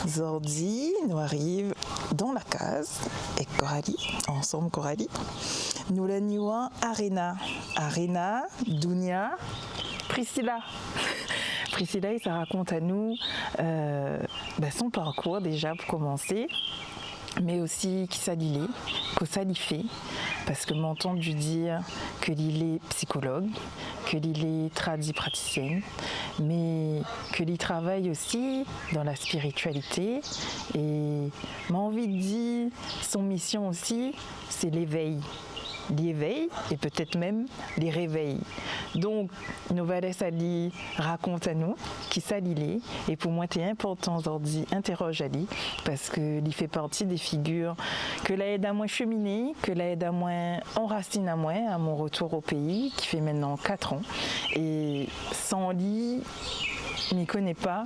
Aujourd'hui, nous arrivons dans la case avec Coralie, ensemble Coralie. Nous l'anions Arena. Arena, Dounia, Priscilla. Priscilla, ça raconte à nous son parcours déjà pour commencer, mais aussi qui ça l'il est, que ça l'y fait, parce que m'entend dû dire que l'il est psychologue, que l'il est praticienne, mais que l'il travaille aussi dans la spiritualité et m'a envie de dire son mission aussi, c'est l'éveil. L'éveil et peut-être même les réveils. Donc, Novales Ali raconte à nous qui ça l'il est. Et pour moi, c'est important aujourd'hui interroge Ali parce qu'il fait partie des figures que l'aide à moi cheminer, que l'aide à moi enraciner à moi à mon retour au pays qui fait maintenant 4 ans. Et sans lui, je m'y connais pas,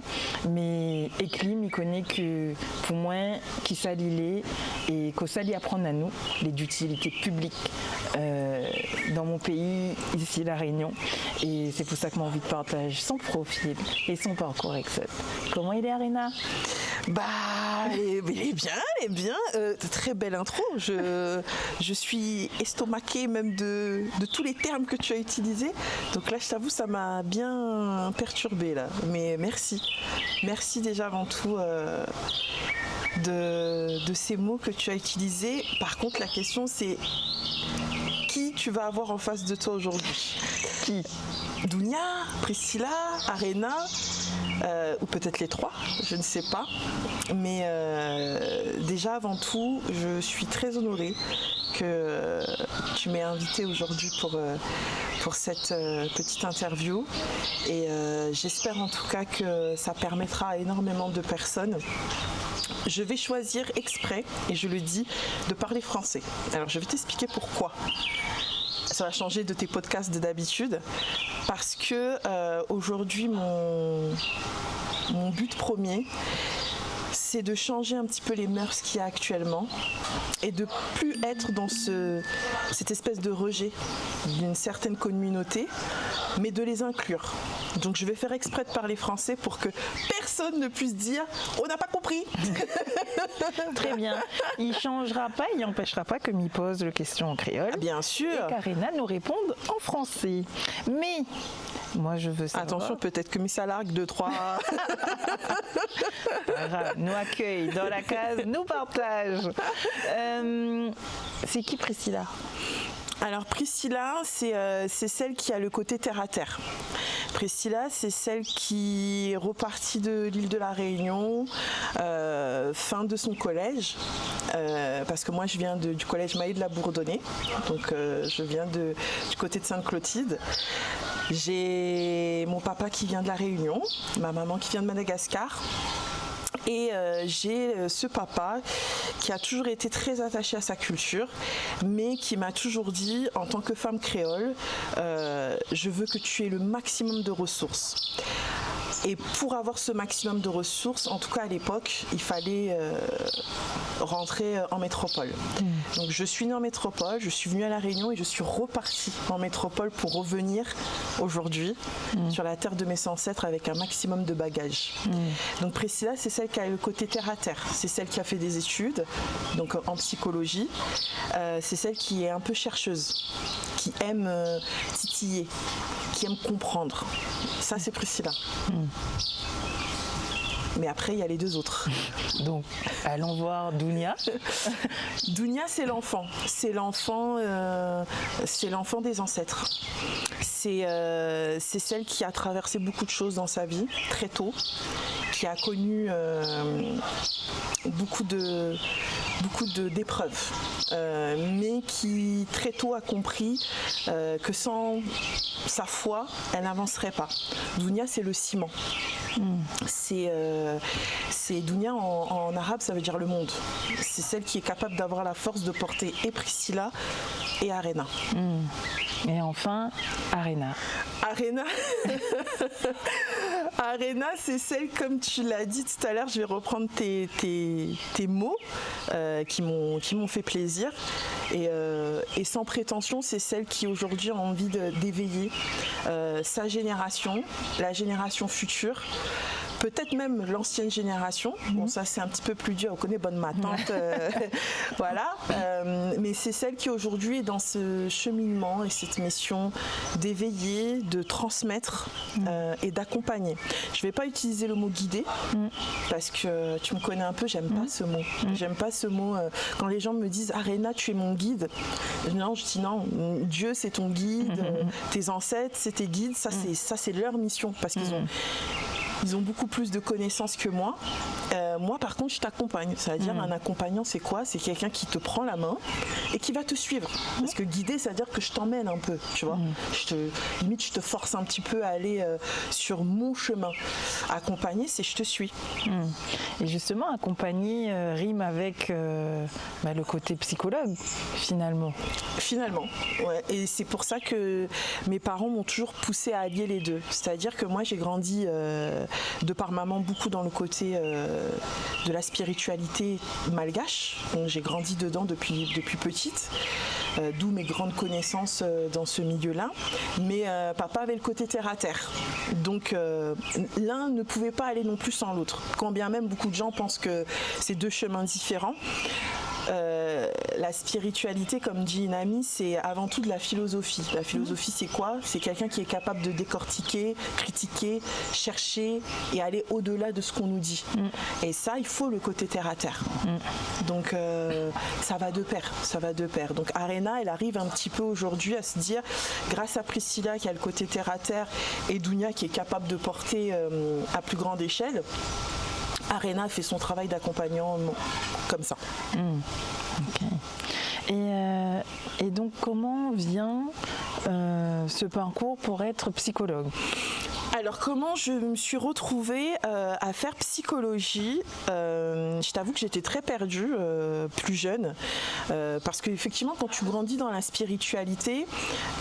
mais Ekli m'y connaît que pour moi, qui ça l'il est et que ça lui apprendre à nous, les d'utilité publique dans mon pays, ici La Réunion. Et c'est pour ça que j'ai envie de partager son profil et son parcours avec ça. Comment il est, Arena? Il est bien. Très belle intro. Je suis estomaquée même de tous les termes que tu as utilisés. Donc là, je t'avoue, ça m'a bien perturbée là. Mais merci. Merci déjà avant tout de ces mots que tu as utilisés. Par contre, la question c'est qui tu vas avoir en face de toi aujourd'hui? Qui? Dounia, Priscilla, Arena, ou peut-être les 3, je ne sais pas. Mais déjà avant tout, je suis très honorée que tu m'aies invitée aujourd'hui pour cette petite interview. Et j'espère en tout cas que ça permettra à énormément de personnes. Je vais choisir exprès, et je le dis, de parler français. Alors je vais t'expliquer pourquoi. Ça va changer de tes podcasts d'habitude parce que aujourd'hui mon but premier c'est de changer un petit peu les mœurs qu'il y a actuellement et de plus être dans cette espèce de rejet d'une certaine communauté, mais de les inclure. Donc je vais faire exprès de parler français pour que personne ne puisse dire « on n'a pas compris ». Très bien. Il ne changera pas, il n'empêchera pas que m'y pose la question en créole. Bien sûr. Et qu'Arena nous réponde en français. Mais moi je veux savoir... Attention, peut-être que Miss Alargue 2-3... nous accueille dans la case, nous partage. C'est qui Priscilla? Alors Priscilla, c'est celle qui a le côté terre à terre. Priscilla, c'est celle qui est repartie de l'île de la Réunion, fin de son collège, parce que moi je viens du collège Maï de la Bourdonnais, donc je viens du côté de Sainte-Clotilde. J'ai mon papa qui vient de la Réunion, ma maman qui vient de Madagascar. Et j'ai ce papa qui a toujours été très attaché à sa culture, mais qui m'a toujours dit, en tant que femme créole, je veux que tu aies le maximum de ressources. Et pour avoir ce maximum de ressources, en tout cas à l'époque, il fallait rentrer en métropole. Donc je suis née en métropole, je suis venue à La Réunion et je suis repartie en métropole pour revenir aujourd'hui sur la terre de mes ancêtres avec un maximum de bagages. Donc Priscilla, c'est celle qui a le côté terre à terre. C'est celle qui a fait des études, donc en psychologie. C'est celle qui est un peu chercheuse, qui aime titiller, qui aime comprendre. Ça, c'est Priscilla. Mais après, il y a les 2 autres. Donc, allons voir Dounia. Dounia, c'est l'enfant. C'est l'enfant des ancêtres. C'est celle qui a traversé beaucoup de choses dans sa vie, très tôt, qui a connu beaucoup d'épreuves, mais qui très tôt a compris que sans sa foi, elle n'avancerait pas. Dounia, c'est le ciment. C'est Dounia en arabe, ça veut dire le monde. C'est celle qui est capable d'avoir la force de porter et Priscilla et Arena. Et enfin, Arena. Arena, c'est celle, comme tu l'as dit tout à l'heure, je vais reprendre tes mots qui m'ont fait plaisir. Et sans prétention, c'est celle qui aujourd'hui a envie d'éveiller sa génération, la génération future, peut-être même l'ancienne génération. Bon, ça c'est un petit peu plus dur, on connaît bonne ma tante, voilà. Mais c'est celle qui aujourd'hui est dans ce cheminement et cette mission d'éveiller, de transmettre et d'accompagner. Je ne vais pas utiliser le mot guider parce que tu me connais un peu, j'aime pas ce mot. J'aime pas ce mot. Quand les gens me disent Arena, tu es mon guide. Non, je dis non, Dieu c'est ton guide, tes ancêtres c'est tes guides, ça c'est leur mission parce qu'ils ont beaucoup plus de connaissances que moi. Moi, par contre, je t'accompagne. C'est-à-dire, un accompagnant, c'est quoi? C'est quelqu'un qui te prend la main et qui va te suivre. Parce que guider, c'est-à-dire que je t'emmène un peu, tu vois. Limite, je te force un petit peu à aller sur mon chemin. Accompagner, c'est je te suis. Et justement, accompagner rime avec le côté psychologue, finalement. Finalement, ouais. Et c'est pour ça que mes parents m'ont toujours poussé à allier les deux. C'est-à-dire que moi, j'ai grandi de par maman beaucoup dans le côté de la spiritualité malgache. Donc, j'ai grandi dedans depuis petite, d'où mes grandes connaissances dans ce milieu-là. Mais papa avait le côté terre à terre. Donc l'un ne pouvait pas aller non plus sans l'autre. Quand bien même beaucoup de gens pensent que c'est deux chemins différents. La spiritualité, comme dit une amie, c'est avant tout de la philosophie. La philosophie, c'est quoi? C'est quelqu'un qui est capable de décortiquer, critiquer, chercher et aller au-delà de ce qu'on nous dit. Et ça, il faut le côté terre à terre. Donc ça va de pair, ça va de pair. Donc Arena, elle arrive un petit peu aujourd'hui à se dire, grâce à Priscilla qui a le côté terre à terre et Dounia qui est capable de porter à plus grande échelle, Arena fait son travail d'accompagnement comme ça. Okay. Et donc, comment vient ce parcours pour être psychologue? Alors, comment je me suis retrouvée à faire psychologie? Je t'avoue que j'étais très perdue, plus jeune, parce qu'effectivement, quand tu grandis dans la spiritualité,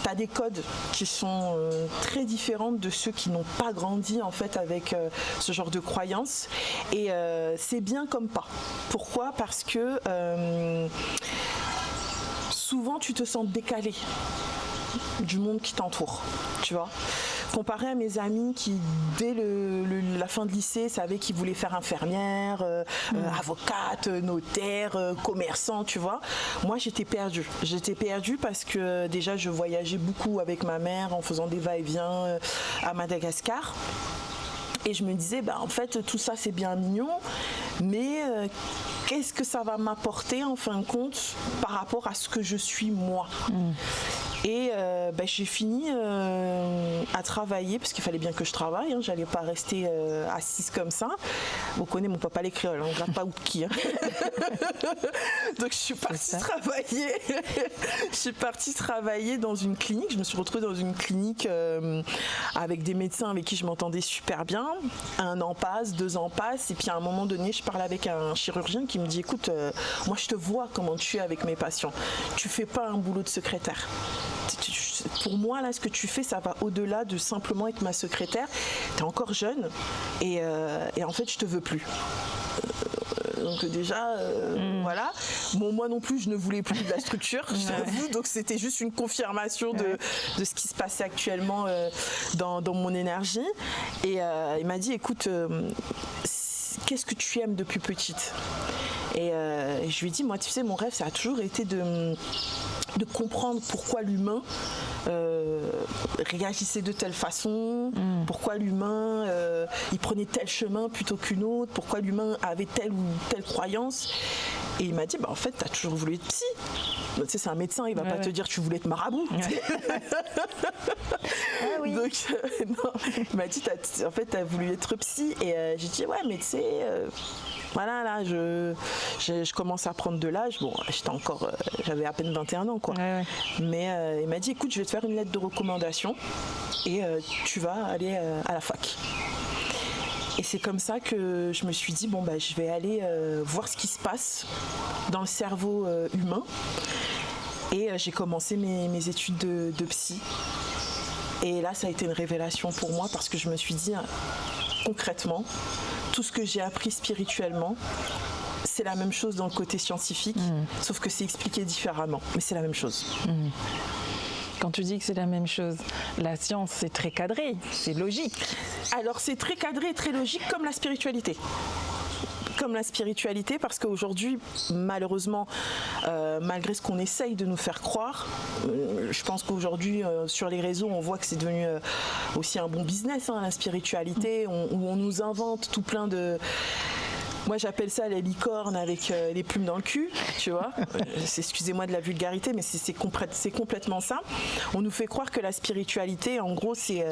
tu as des codes qui sont très différents de ceux qui n'ont pas grandi en fait avec ce genre de croyances. Et c'est bien comme pas. Pourquoi? Parce que souvent, tu te sens décalé du monde qui t'entoure, tu vois. Comparé à mes amis qui, dès la fin de lycée, savaient qu'ils voulaient faire infirmière, avocate, notaire, commerçant, tu vois. Moi, j'étais perdue. J'étais perdue parce que déjà, je voyageais beaucoup avec ma mère en faisant des va-et-vient à Madagascar. Et je me disais, en fait, tout ça, c'est bien mignon, mais qu'est-ce que ça va m'apporter, en fin de compte, par rapport à ce que je suis moi? Et j'ai fini à travailler, parce qu'il fallait bien que je travaille, hein, j'allais pas rester assise comme ça. Vous connaissez mon papa les créoles, on ne gratte pas ou de qui. Hein. Donc je suis partie travailler. Je suis partie travailler dans une clinique. Je me suis retrouvée dans une clinique avec des médecins avec qui je m'entendais super bien. 1 an passe, 2 ans passent, et puis à un moment donné, je parle avec un chirurgien qui me dit, écoute, moi je te vois comment tu es avec mes patients. Tu fais pas un boulot de secrétaire. Pour moi, là, ce que tu fais, ça va au-delà de simplement être ma secrétaire. Tu es encore jeune et en fait, je te veux plus. Donc déjà, voilà. Bon, moi non plus, je ne voulais plus de la structure, je t'avoue. Donc c'était juste une confirmation de ce qui se passait actuellement dans mon énergie. Et il m'a dit, écoute, qu'est-ce que tu aimes depuis petite? Et je lui ai dit, moi, tu sais, mon rêve, ça a toujours été de comprendre pourquoi l'humain réagissait de telle façon, pourquoi l'humain il prenait tel chemin plutôt qu'une autre, pourquoi l'humain avait telle ou telle croyance. Et il m'a dit, en fait, tu as toujours voulu être psy. Tu sais, c'est un médecin, il va pas te dire tu voulais être marabout. Ah oui. Donc, non, il m'a dit, en fait, tu as voulu être psy. Et j'ai dit, ouais, mais tu sais... voilà, là, je commence à prendre de l'âge. Bon, j'avais à peine 21 ans, quoi. Mais il m'a dit, écoute, je vais te faire une lettre de recommandation et tu vas aller à la fac. Et c'est comme ça que je me suis dit, je vais aller voir ce qui se passe dans le cerveau humain. Et j'ai commencé mes études de psy. Et là, ça a été une révélation pour moi parce que je me suis dit, concrètement, tout ce que j'ai appris spirituellement, c'est la même chose dans le côté scientifique, sauf que c'est expliqué différemment, mais c'est la même chose. Quand tu dis que c'est la même chose, la science c'est très cadré, c'est logique. Alors c'est très cadré et très logique comme la spiritualité. Comme la spiritualité, parce qu'aujourd'hui, malheureusement, malgré ce qu'on essaye de nous faire croire, je pense qu'aujourd'hui, sur les réseaux, on voit que c'est devenu aussi un bon business, hein, la spiritualité, où on nous invente tout plein de... Moi, j'appelle ça les licornes avec les plumes dans le cul, tu vois. Excusez-moi de la vulgarité, mais c'est complètement ça. On nous fait croire que la spiritualité, en gros, c'est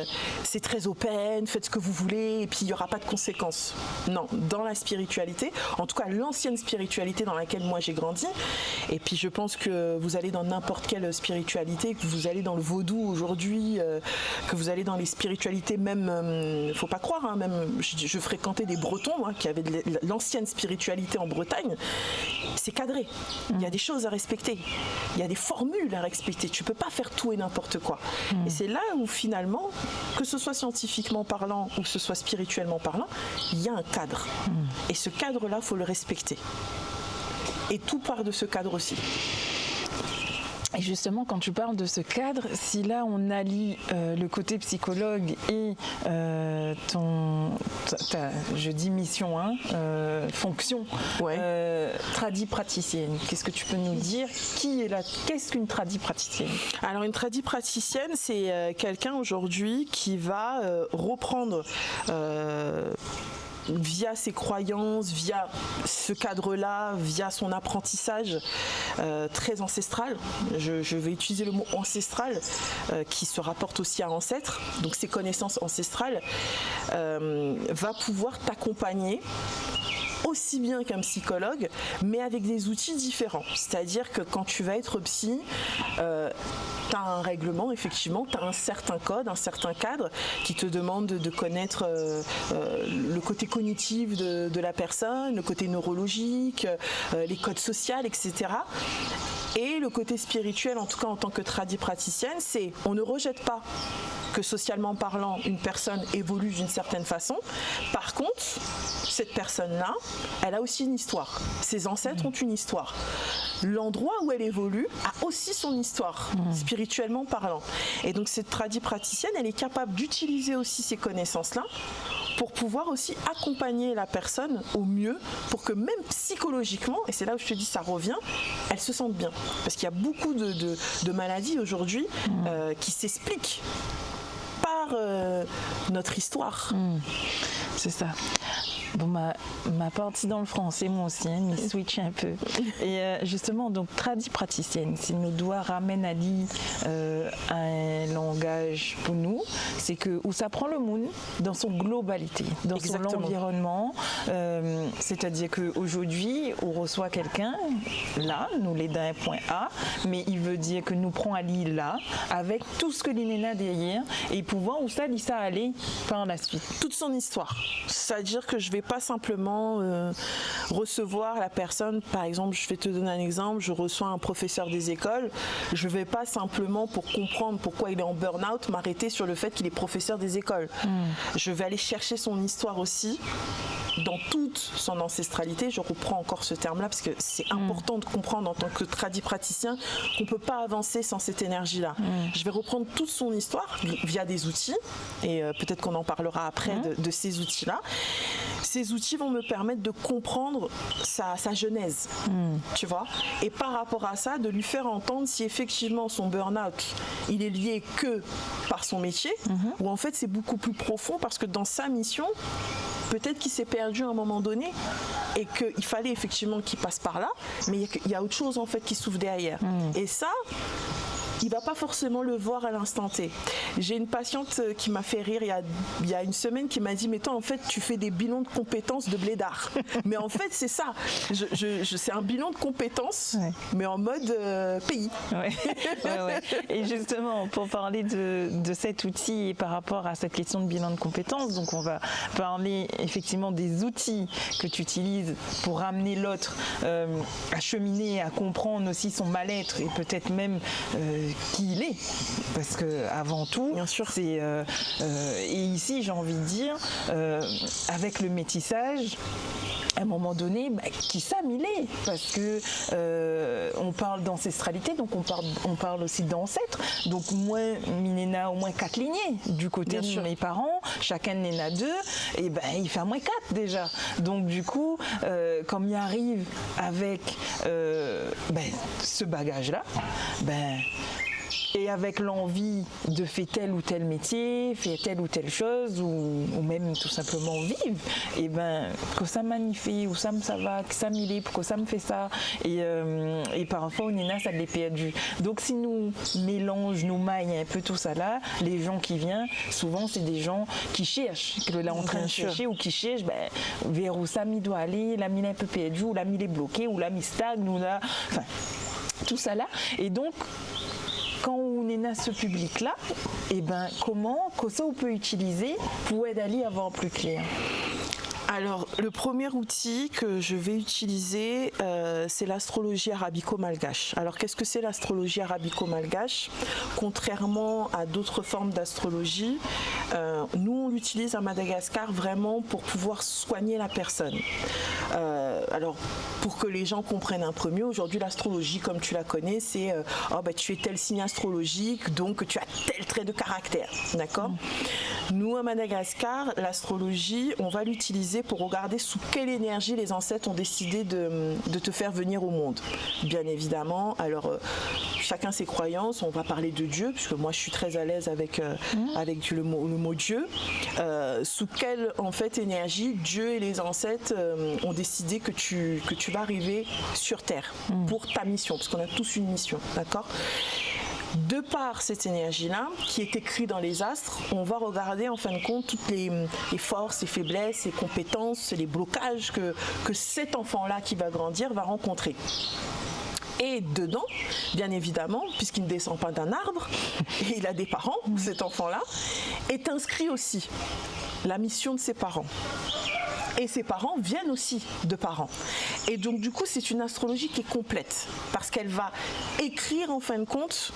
très open, faites ce que vous voulez, et puis il n'y aura pas de conséquences. Non, dans la spiritualité, en tout cas l'ancienne spiritualité dans laquelle moi j'ai grandi, et puis je pense que vous allez dans n'importe quelle spiritualité, que vous allez dans le vaudou aujourd'hui, que vous allez dans les spiritualités même, faut pas croire, hein, même je fréquentais des Bretons, moi, qui avaient de l'ancienne spiritualité en Bretagne, c'est cadré. Il y a des choses à respecter. Il y a des formules à respecter. Tu peux pas faire tout et n'importe quoi. Et c'est là où finalement, que ce soit scientifiquement parlant ou que ce soit spirituellement parlant, il y a un cadre. Et ce cadre-là, faut le respecter. Et tout part de ce cadre aussi. Et justement, quand tu parles de ce cadre, si là on allie le côté psychologue et je dis mission, hein, fonction, tradipraticienne, qu'est-ce que tu peux nous dire? Qu'est-ce qu'une tradipraticienne? Alors une tradipraticienne, c'est quelqu'un aujourd'hui qui va reprendre via ses croyances, via ce cadre-là, via son apprentissage très ancestral. Je vais utiliser le mot ancestral qui se rapporte aussi à ancêtre. Donc ses connaissances ancestrales va pouvoir t'accompagner aussi bien qu'un psychologue, mais avec des outils différents. C'est-à-dire que quand tu vas être psy, tu as un règlement, effectivement, tu as un certain code, un certain cadre qui te demande de connaître le côté cognitif de la personne, le côté neurologique, les codes sociaux, etc. Et le côté spirituel, en tout cas en tant que tradipraticienne, c'est on ne rejette pas que socialement parlant, une personne évolue d'une certaine façon. Par contre, cette personne-là, elle a aussi une histoire. Ses ancêtres ont une histoire. L'endroit où elle évolue a aussi son histoire, spirituellement parlant. Et donc cette tradipraticienne, elle est capable d'utiliser aussi ces connaissances-là pour pouvoir aussi accompagner la personne au mieux, pour que même psychologiquement, et c'est là où je te dis ça revient, elle se sente bien. Parce qu'il y a beaucoup de maladies aujourd'hui qui s'expliquent par notre histoire. C'est ça. Bon, ma partie dans le français, moi aussi, hein, mais switch un peu. Et justement, donc, tradipraticienne, si nous doit ramener à dire un langage pour nous, c'est que où ça prend le monde dans son globalité, dans son environnement. C'est-à-dire qu'aujourd'hui, on reçoit quelqu'un, là, nous l'aide d'un point A, mais il veut dire que nous prenons à lire là, avec tout ce que l'INENA derrière, et pouvoir où ça aller par la suite. Toute son histoire. C'est-à-dire que je vais pas simplement recevoir la personne, par exemple, je vais te donner un exemple, je reçois un professeur des écoles, je vais pas simplement pour comprendre pourquoi il est en burn-out m'arrêter sur le fait qu'il est professeur des écoles. Je vais aller chercher son histoire aussi dans toute son ancestralité. Je reprends encore ce terme-là parce que c'est important de comprendre en tant que tradipraticien qu'on peut pas avancer sans cette énergie-là. Je vais reprendre toute son histoire via des outils et peut-être qu'on en parlera après de ces outils-là. Ces outils vont me permettre de comprendre sa genèse, tu vois, et par rapport à ça, de lui faire entendre si effectivement son burn-out, il est lié que par son métier, ou en fait c'est beaucoup plus profond parce que dans sa mission, peut-être qu'il s'est perdu à un moment donné et qu'il fallait effectivement qu'il passe par là, mais il y a autre chose en fait qui s'ouvre derrière. Et ça, il va pas forcément le voir à l'instant T. J'ai une patiente qui m'a fait rire il y a une semaine qui m'a dit mais toi en fait tu fais des bilans de compétences de blédard. Mais en fait c'est ça. C'est un bilan de compétences mais en mode pays. Ouais. Et justement pour parler de cet outil et par rapport à cette question de bilan de compétences, donc on va parler effectivement des outils que tu utilises pour amener l'autre à cheminer, à comprendre aussi son mal-être et peut-être même qui il est, parce que avant tout, bien sûr, c'est et ici j'ai envie de dire avec le métissage, à un moment donné, qui Sam il est, parce que on parle d'ancestralité, donc on parle aussi d'ancêtres. Donc moi, Minena au moins 4 lignées du côté de mes parents, chacun en a 2, et il fait à moins 4 déjà. Donc du coup, comme il arrive avec ce bagage-là, et avec l'envie de faire tel ou tel métier, faire telle ou telle chose, ou même tout simplement vivre, et que ça magnifie, ou ça va, que ça m'y pour que ça me fait ça, et parfois on est ça de les perdu. Donc si nous mélangeons, nous maillons un peu tout ça là, les gens qui viennent, souvent c'est des gens qui cherchent, que là en train de chercher, ou qui cherchent vers où ça m'y doit aller, la mine un peu perdue, ou la mine est bloquée, ou la mine stagne, ou là, enfin tout ça là, et donc quand on est dans ce public-là, comment ça on peut utiliser pour aider à avoir plus clair? Alors, le premier outil que je vais utiliser, c'est l'astrologie arabico-malgache. Alors, qu'est-ce que c'est l'astrologie arabico-malgache? Contrairement à d'autres formes d'astrologie, nous, on l'utilise à Madagascar vraiment pour pouvoir soigner la personne. Alors, pour que les gens comprennent un peu mieux, aujourd'hui, l'astrologie, comme tu la connais, c'est tu es tel signe astrologique, donc tu as tel trait de caractère. D'accord? Nous, à Madagascar, l'astrologie, on va l'utiliser pour regarder sous quelle énergie les ancêtres ont décidé de te faire venir au monde. Bien évidemment, alors chacun ses croyances, on va parler de Dieu, puisque moi je suis très à l'aise avec le mot Dieu. Sous quelle en fait énergie Dieu et les ancêtres ont décidé que tu vas arriver sur Terre pour ta mission, parce qu'on a tous une mission, d'accord ? De par cette énergie-là, qui est écrite dans les astres, on va regarder en fin de compte toutes les forces, les faiblesses, les compétences, les blocages que cet enfant-là qui va grandir va rencontrer. Et dedans, bien évidemment, puisqu'il ne descend pas d'un arbre, et il a des parents, cet enfant-là, est inscrit aussi la mission de ses parents. Et ses parents viennent aussi de parents. Et donc du coup, c'est une astrologie qui est complète, parce qu'elle va écrire en fin de compte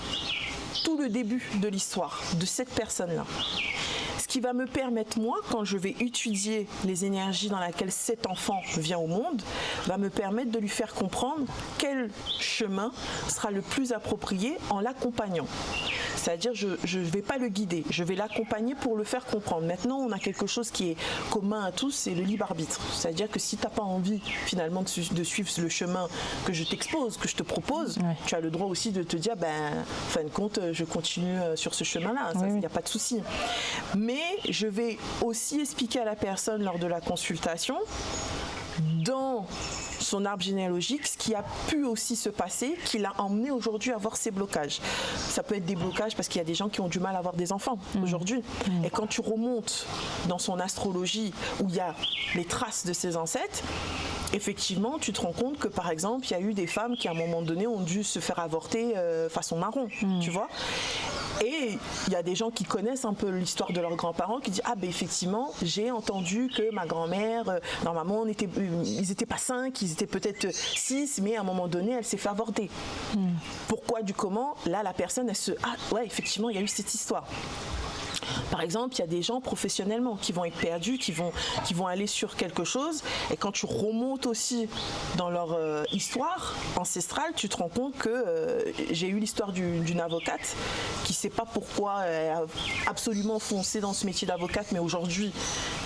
tout le début de l'histoire de cette personne-là. Ce qui va me permettre, moi, quand je vais étudier les énergies dans lesquelles cet enfant vient au monde, va me permettre de lui faire comprendre quel chemin sera le plus approprié en l'accompagnant. C'est-à-dire, je ne vais pas le guider, je vais l'accompagner pour le faire comprendre. Maintenant, on a quelque chose qui est commun à tous, c'est le libre arbitre. C'est-à-dire que si tu n'as pas envie, finalement, de suivre le chemin que je t'expose, que je te propose, tu as le droit aussi de te dire, en fin de compte, je continue sur ce chemin-là. Il n'y a pas de souci. Mais je vais aussi expliquer à la personne lors de la consultation, dans son arbre généalogique, ce qui a pu aussi se passer, qui l'a emmené aujourd'hui à avoir ces blocages. Ça peut être des blocages parce qu'il y a des gens qui ont du mal à avoir des enfants aujourd'hui. Et quand tu remontes dans son astrologie où il y a les traces de ses ancêtres, effectivement, tu te rends compte que, par exemple, il y a eu des femmes qui, à un moment donné, ont dû se faire avorter façon marron, tu vois. Et il y a des gens qui connaissent un peu l'histoire de leurs grands-parents qui disent « Ah, effectivement, j'ai entendu que ma grand-mère, normalement, ils n'étaient pas 5, ils étaient peut-être 6, mais à un moment donné, elle s'est fait avorter. Pourquoi, du comment? Là, la personne, elle se « Ah, ouais, effectivement, il y a eu cette histoire. » Par exemple, il y a des gens professionnellement qui vont être perdus, qui vont aller sur quelque chose. Et quand tu remontes aussi dans leur histoire ancestrale, tu te rends compte que j'ai eu l'histoire d'une avocate qui ne sait pas pourquoi elle a absolument foncé dans ce métier d'avocate, mais aujourd'hui,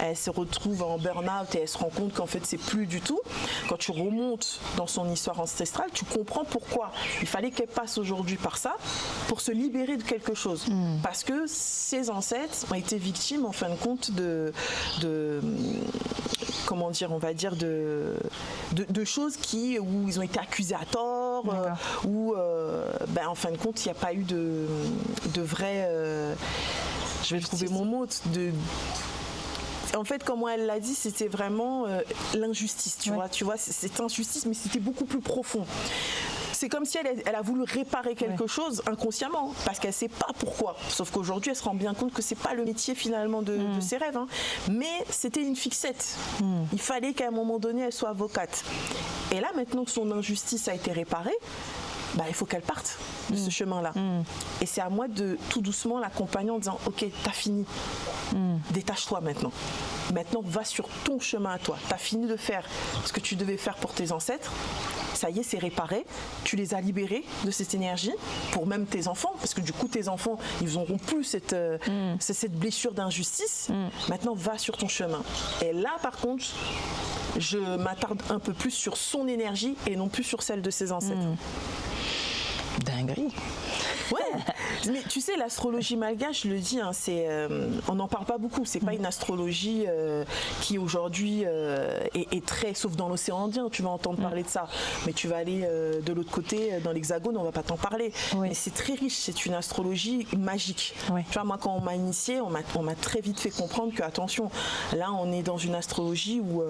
elle se retrouve en burn-out et elle se rend compte qu'en fait, c'est plus du tout. Quand tu remontes dans son histoire ancestrale, tu comprends pourquoi il fallait qu'elle passe aujourd'hui par ça pour se libérer de quelque chose. Parce que ses ancêtres ont été victimes en fin de compte de comment dire, on va dire de choses où ils ont été accusés à tort, où en fin de compte il n'y a pas eu de vrai je vais trouver mon mot en fait, comment elle l'a dit, c'était vraiment l'injustice, tu vois, c'est injustice, mais c'était beaucoup plus profond. C'est comme si elle a voulu réparer quelque chose inconsciemment, parce qu'elle ne sait pas pourquoi. Sauf qu'aujourd'hui, elle se rend bien compte que ce n'est pas le métier finalement de ses rêves. Hein. Mais c'était une fixette. Il fallait qu'à un moment donné, elle soit avocate. Et là, maintenant que son injustice a été réparée, il faut qu'elle parte de ce chemin-là. Et c'est à moi de tout doucement l'accompagner en disant ok, t'as fini, détache-toi maintenant. Maintenant, va sur ton chemin à toi. T'as fini de faire ce que tu devais faire pour tes ancêtres. Ça y est, c'est réparé. Tu les as libérés de cette énergie pour même tes enfants, parce que du coup, tes enfants, ils n'auront plus cette blessure d'injustice. Maintenant, va sur ton chemin. Et là, par contre, je m'attarde un peu plus sur son énergie et non plus sur celle de ses ancêtres. Dinguerie. Ouais, mais tu sais, l'astrologie malgache, je le dis, hein, on n'en parle pas beaucoup. C'est pas une astrologie qui aujourd'hui est très, sauf dans l'océan Indien, tu vas entendre parler de ça. Mais tu vas aller de l'autre côté, dans l'Hexagone, on va pas t'en parler. Oui. Mais c'est très riche, c'est une astrologie magique. Oui. Tu vois, moi, quand on m'a initiée, on m'a très vite fait comprendre que, attention, là, on est dans une astrologie où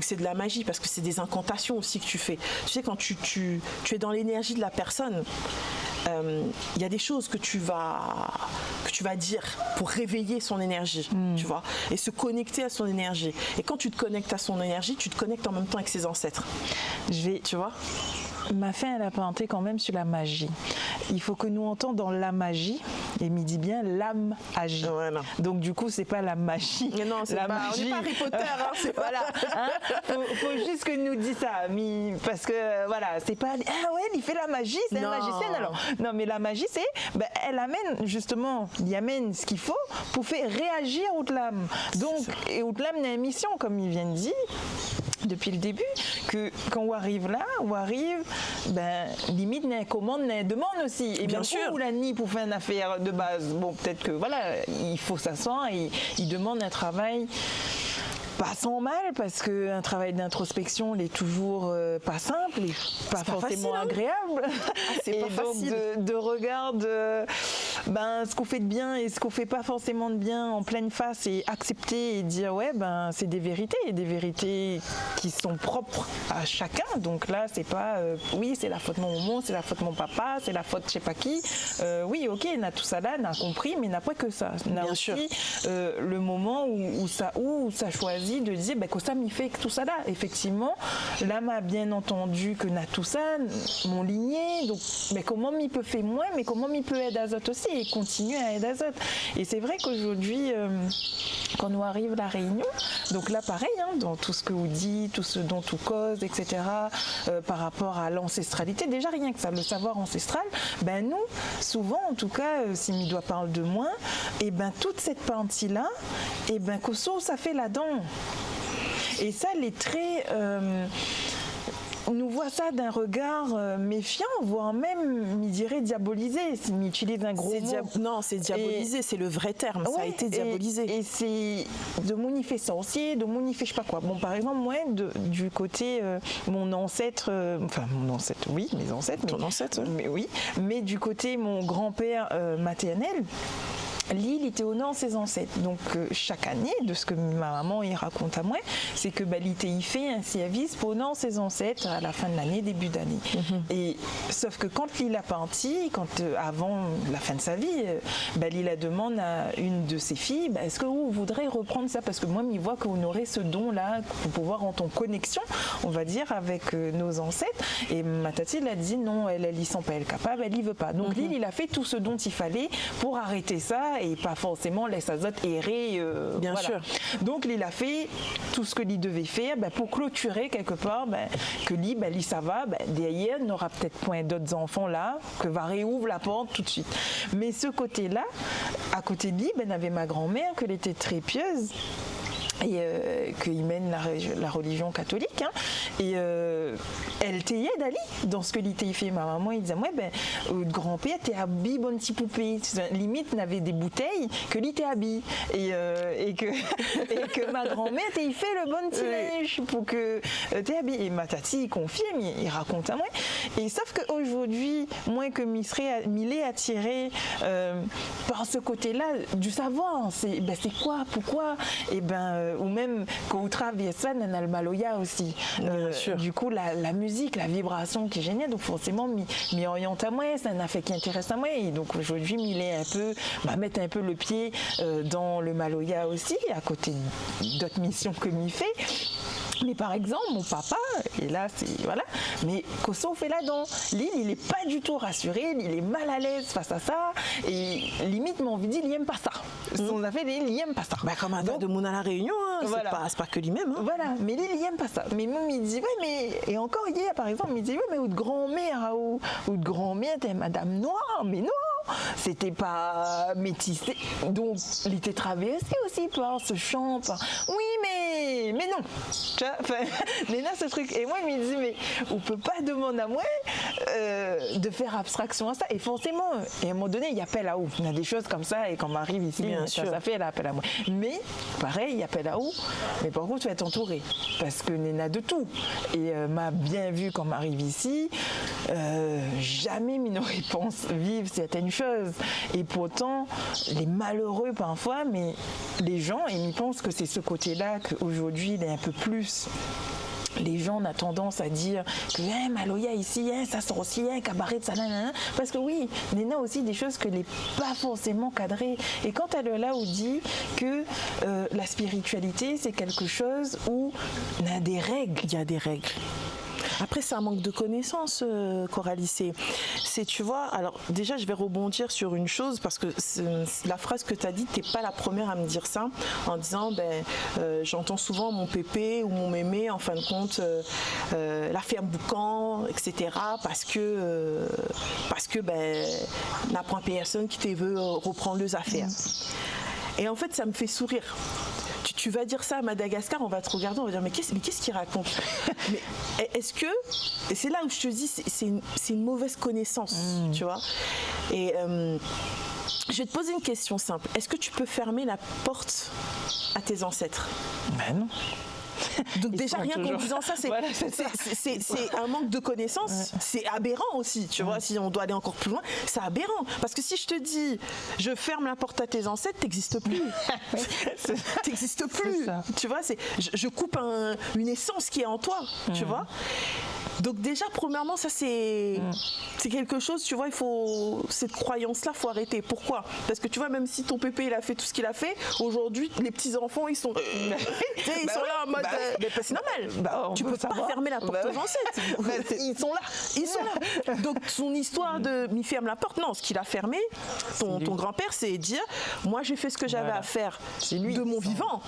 c'est de la magie, parce que c'est des incantations aussi que tu fais. Tu sais, quand tu es dans l'énergie de la personne, il y a des choses que tu vas dire pour réveiller son énergie, tu vois, et se connecter à son énergie. Et quand tu te connectes à son énergie, tu te connectes en même temps avec ses ancêtres. Tu vois, ma fin, elle a parenté quand même sur la magie. Il faut que nous entendions dans la magie, et me dit bien l'âme agit. Voilà. Donc du coup, c'est pas la magie. Mais non, c'est la pas, magie. on n'est pas Harry Potter. Hein, c'est voilà. Hein, faut juste que nous dise ça, parce que voilà, c'est pas il fait la magie, c'est une magicienne alors. Non, mais la magie, c'est elle amène justement, il amène ce qu'il faut pour faire réagir Outlam. Donc et Outlam a une mission, comme il vient de dire depuis le début, que quand on arrive là, limite n'a commande, n'a demande aussi. Et bien sûr, ou la nuit pour faire une affaire de base. Bon, peut-être que voilà, il faut s'asseoir et il demande un travail. Pas sans mal, parce qu'un travail d'introspection il est toujours pas simple et pas forcément agréable. C'est et pas donc facile. de regard ce qu'on fait de bien et ce qu'on fait pas forcément de bien en pleine face et accepter et dire c'est des vérités qui sont propres à chacun. Donc là c'est pas c'est la faute de mon maman, c'est la faute de mon papa, c'est la faute de je sais pas qui. Oui, ok, on a tout ça là, on a compris, mais on n'a pas que ça. On a aussi le moment où ça choisit de dire que ça m'y fait tout ça là. Effectivement, là m'a bien entendu que n'a tout ça, mon ligné, donc mais comment m'y peut faire moins, mais comment m'y peut aider Azot aussi et continuer à aider Azot. Et c'est vrai qu'aujourd'hui, quand nous arrive la réunion, donc là pareil, dans tout ce que vous dites, tout ce dont tout cause, etc., par rapport à l'ancestralité, déjà rien que ça, le savoir ancestral, nous, souvent en tout cas, si Midoua parle de moi, et toute cette partie-là, Koso, ça fait la dent. Et ça, les traits, on nous voit ça d'un regard méfiant, voire même, il dirait diabolisé. Il utilise un gros mot. Non, c'est diabolisé, c'est le vrai terme. Ça a été diabolisé. Et c'est de monifier sorcier, de monifier je sais pas quoi. Bon, par exemple, moi, du côté, mon ancêtre, oui, mes ancêtres. Ton ancêtre, mais oui. Mais du côté, mon grand-père maternel, l'île était honorant ses ancêtres. Donc chaque année, de ce que ma maman y raconte à moi, c'est que l'île y fait un service pour honorer ses ancêtres à la fin de l'année, début d'année. Et sauf que quand l'île a parti, avant la fin de sa vie, l'île demande à une de ses filles, est-ce que vous voudrez reprendre ça? Parce que moi, je vois qu'on aurait ce don-là pour pouvoir entrer en connexion, on va dire, avec nos ancêtres. Et ma tati, elle a dit non, elle y sent pas elle capable, elle y veut pas. Donc l'île, il a fait tout ce dont il fallait pour arrêter ça et pas forcément laisse Azot errer. Bien sûr. Donc il a fait tout ce que l'île devait faire pour clôturer quelque part que l'île ça va, derrière n'aura peut-être point d'autres enfants là, que va réouvre la porte tout de suite. Mais ce côté-là, à côté de l'île, avait ma grand-mère, qu'elle était très pieuse. Et qu'il mène la religion catholique, et elle t'aidait d'Ali dans ce que l'ité fait. Ma maman il disait le grand-père t'es habillé bonne petite poupée, limite n'avait des bouteilles que l'ité habillé et que ma grand-mère t'y fait le bon petit linge pour que t'es habillé. Et ma tati il confirme, il raconte à moi. Et sauf qu'aujourd'hui, moins que m'il est attiré par ce côté-là du savoir, c'est quoi, pourquoi, et ou même quand vous travaillez ça, on a le maloya aussi. Du coup, la musique, la vibration qui est géniale, donc forcément, m'y oriente à moi, c'est un affaire qui intéresse à moi. Et donc aujourd'hui, il est un peu, mettre un peu le pied dans le maloya aussi, à côté d'autres missions que m'y fait. Mais par exemple, mon papa, Et là, c'est voilà. Mais Kosso fait là-dedans. Lille, il est pas du tout rassuré, il est mal à l'aise face à ça. Et limite, mon envie de dire, il aime pas ça. Son affaire, il aime pas ça. Bah, comme un verre de monde à la Réunion, hein, voilà. c'est pas que lui-même. Hein. Voilà, mais Lille, il aime pas ça. Mais moi, il dit, ouais, mais. Et encore hier, par exemple, il me dit, ouais, mais ou de grand-mère, ou de grand-mère, t'es madame noire, mais non! C'était pas métissé, donc il était traversé aussi par ce chant. Oui, mais non. Tu vois, mais là, ce truc. Et moi, il me dit, mais on peut pas demander à moi de faire abstraction à ça. Et forcément, et à un moment donné, il y a appel à où. Il y a des choses comme ça, et quand on arrive ici, ça fait l'appel à moi. Mais pareil, il y a appel à où. Mais par contre, tu vas être entouré, parce que Néna de tout. Et m'a bien vu quand on arrive ici, jamais Minoré pense vivre certaines choses. Et pourtant, les malheureux parfois, mais les gens, ils pensent que c'est ce côté-là qu'aujourd'hui, il est un peu plus. Les gens ont tendance à dire que Maloya ici, ça sort aussi, cabaret, ça, nanana. Parce que oui, Néna a aussi des choses que n'est pas forcément cadrées. Et quand elle est là où dit que la spiritualité, c'est quelque chose où il y a des règles. Il y a des règles. Après, c'est un manque de connaissances, Coralie. C'est, tu vois, alors déjà, je vais rebondir sur une chose parce que la phrase que tu as dite, tu n'es pas la première à me dire ça en disant, j'entends souvent mon pépé ou mon mémé, en fin de compte, la ferme boucan, etc. Parce que n'a point personne qui te veut reprendre les affaires. Et en fait, ça me fait sourire. Tu vas dire ça à Madagascar, on va te regarder, on va dire mais qu'est-ce qu'il raconte? Mais est-ce que, et c'est là où je te dis, c'est une mauvaise connaissance, tu vois. Et je vais te poser une question simple. Est-ce que tu peux fermer la porte à tes ancêtres? Ben non. Donc déjà rien qu'en disant ça, c'est un manque de connaissances, c'est aberrant aussi, tu vois, si on doit aller encore plus loin, c'est aberrant. Parce que si je te dis, je ferme la porte à tes ancêtres, t'existes plus. T'existes plus. Tu vois, je coupe une essence qui est en toi, tu vois. Donc déjà, premièrement, ça c'est quelque chose, tu vois, cette croyance-là, faut arrêter. Pourquoi? Parce que tu vois, même si ton pépé, il a fait tout ce qu'il a fait, aujourd'hui, les petits-enfants, ils sont là en mode... c'est normal. Tu peux pas fermer la porte aux ancêtres. Ils sont là. Ils sont là. Donc son histoire de m'y ferme la porte, non, ce qu'il a fermé, ton grand-père, c'est dire, moi j'ai fait ce que j'avais à faire de mon vivant.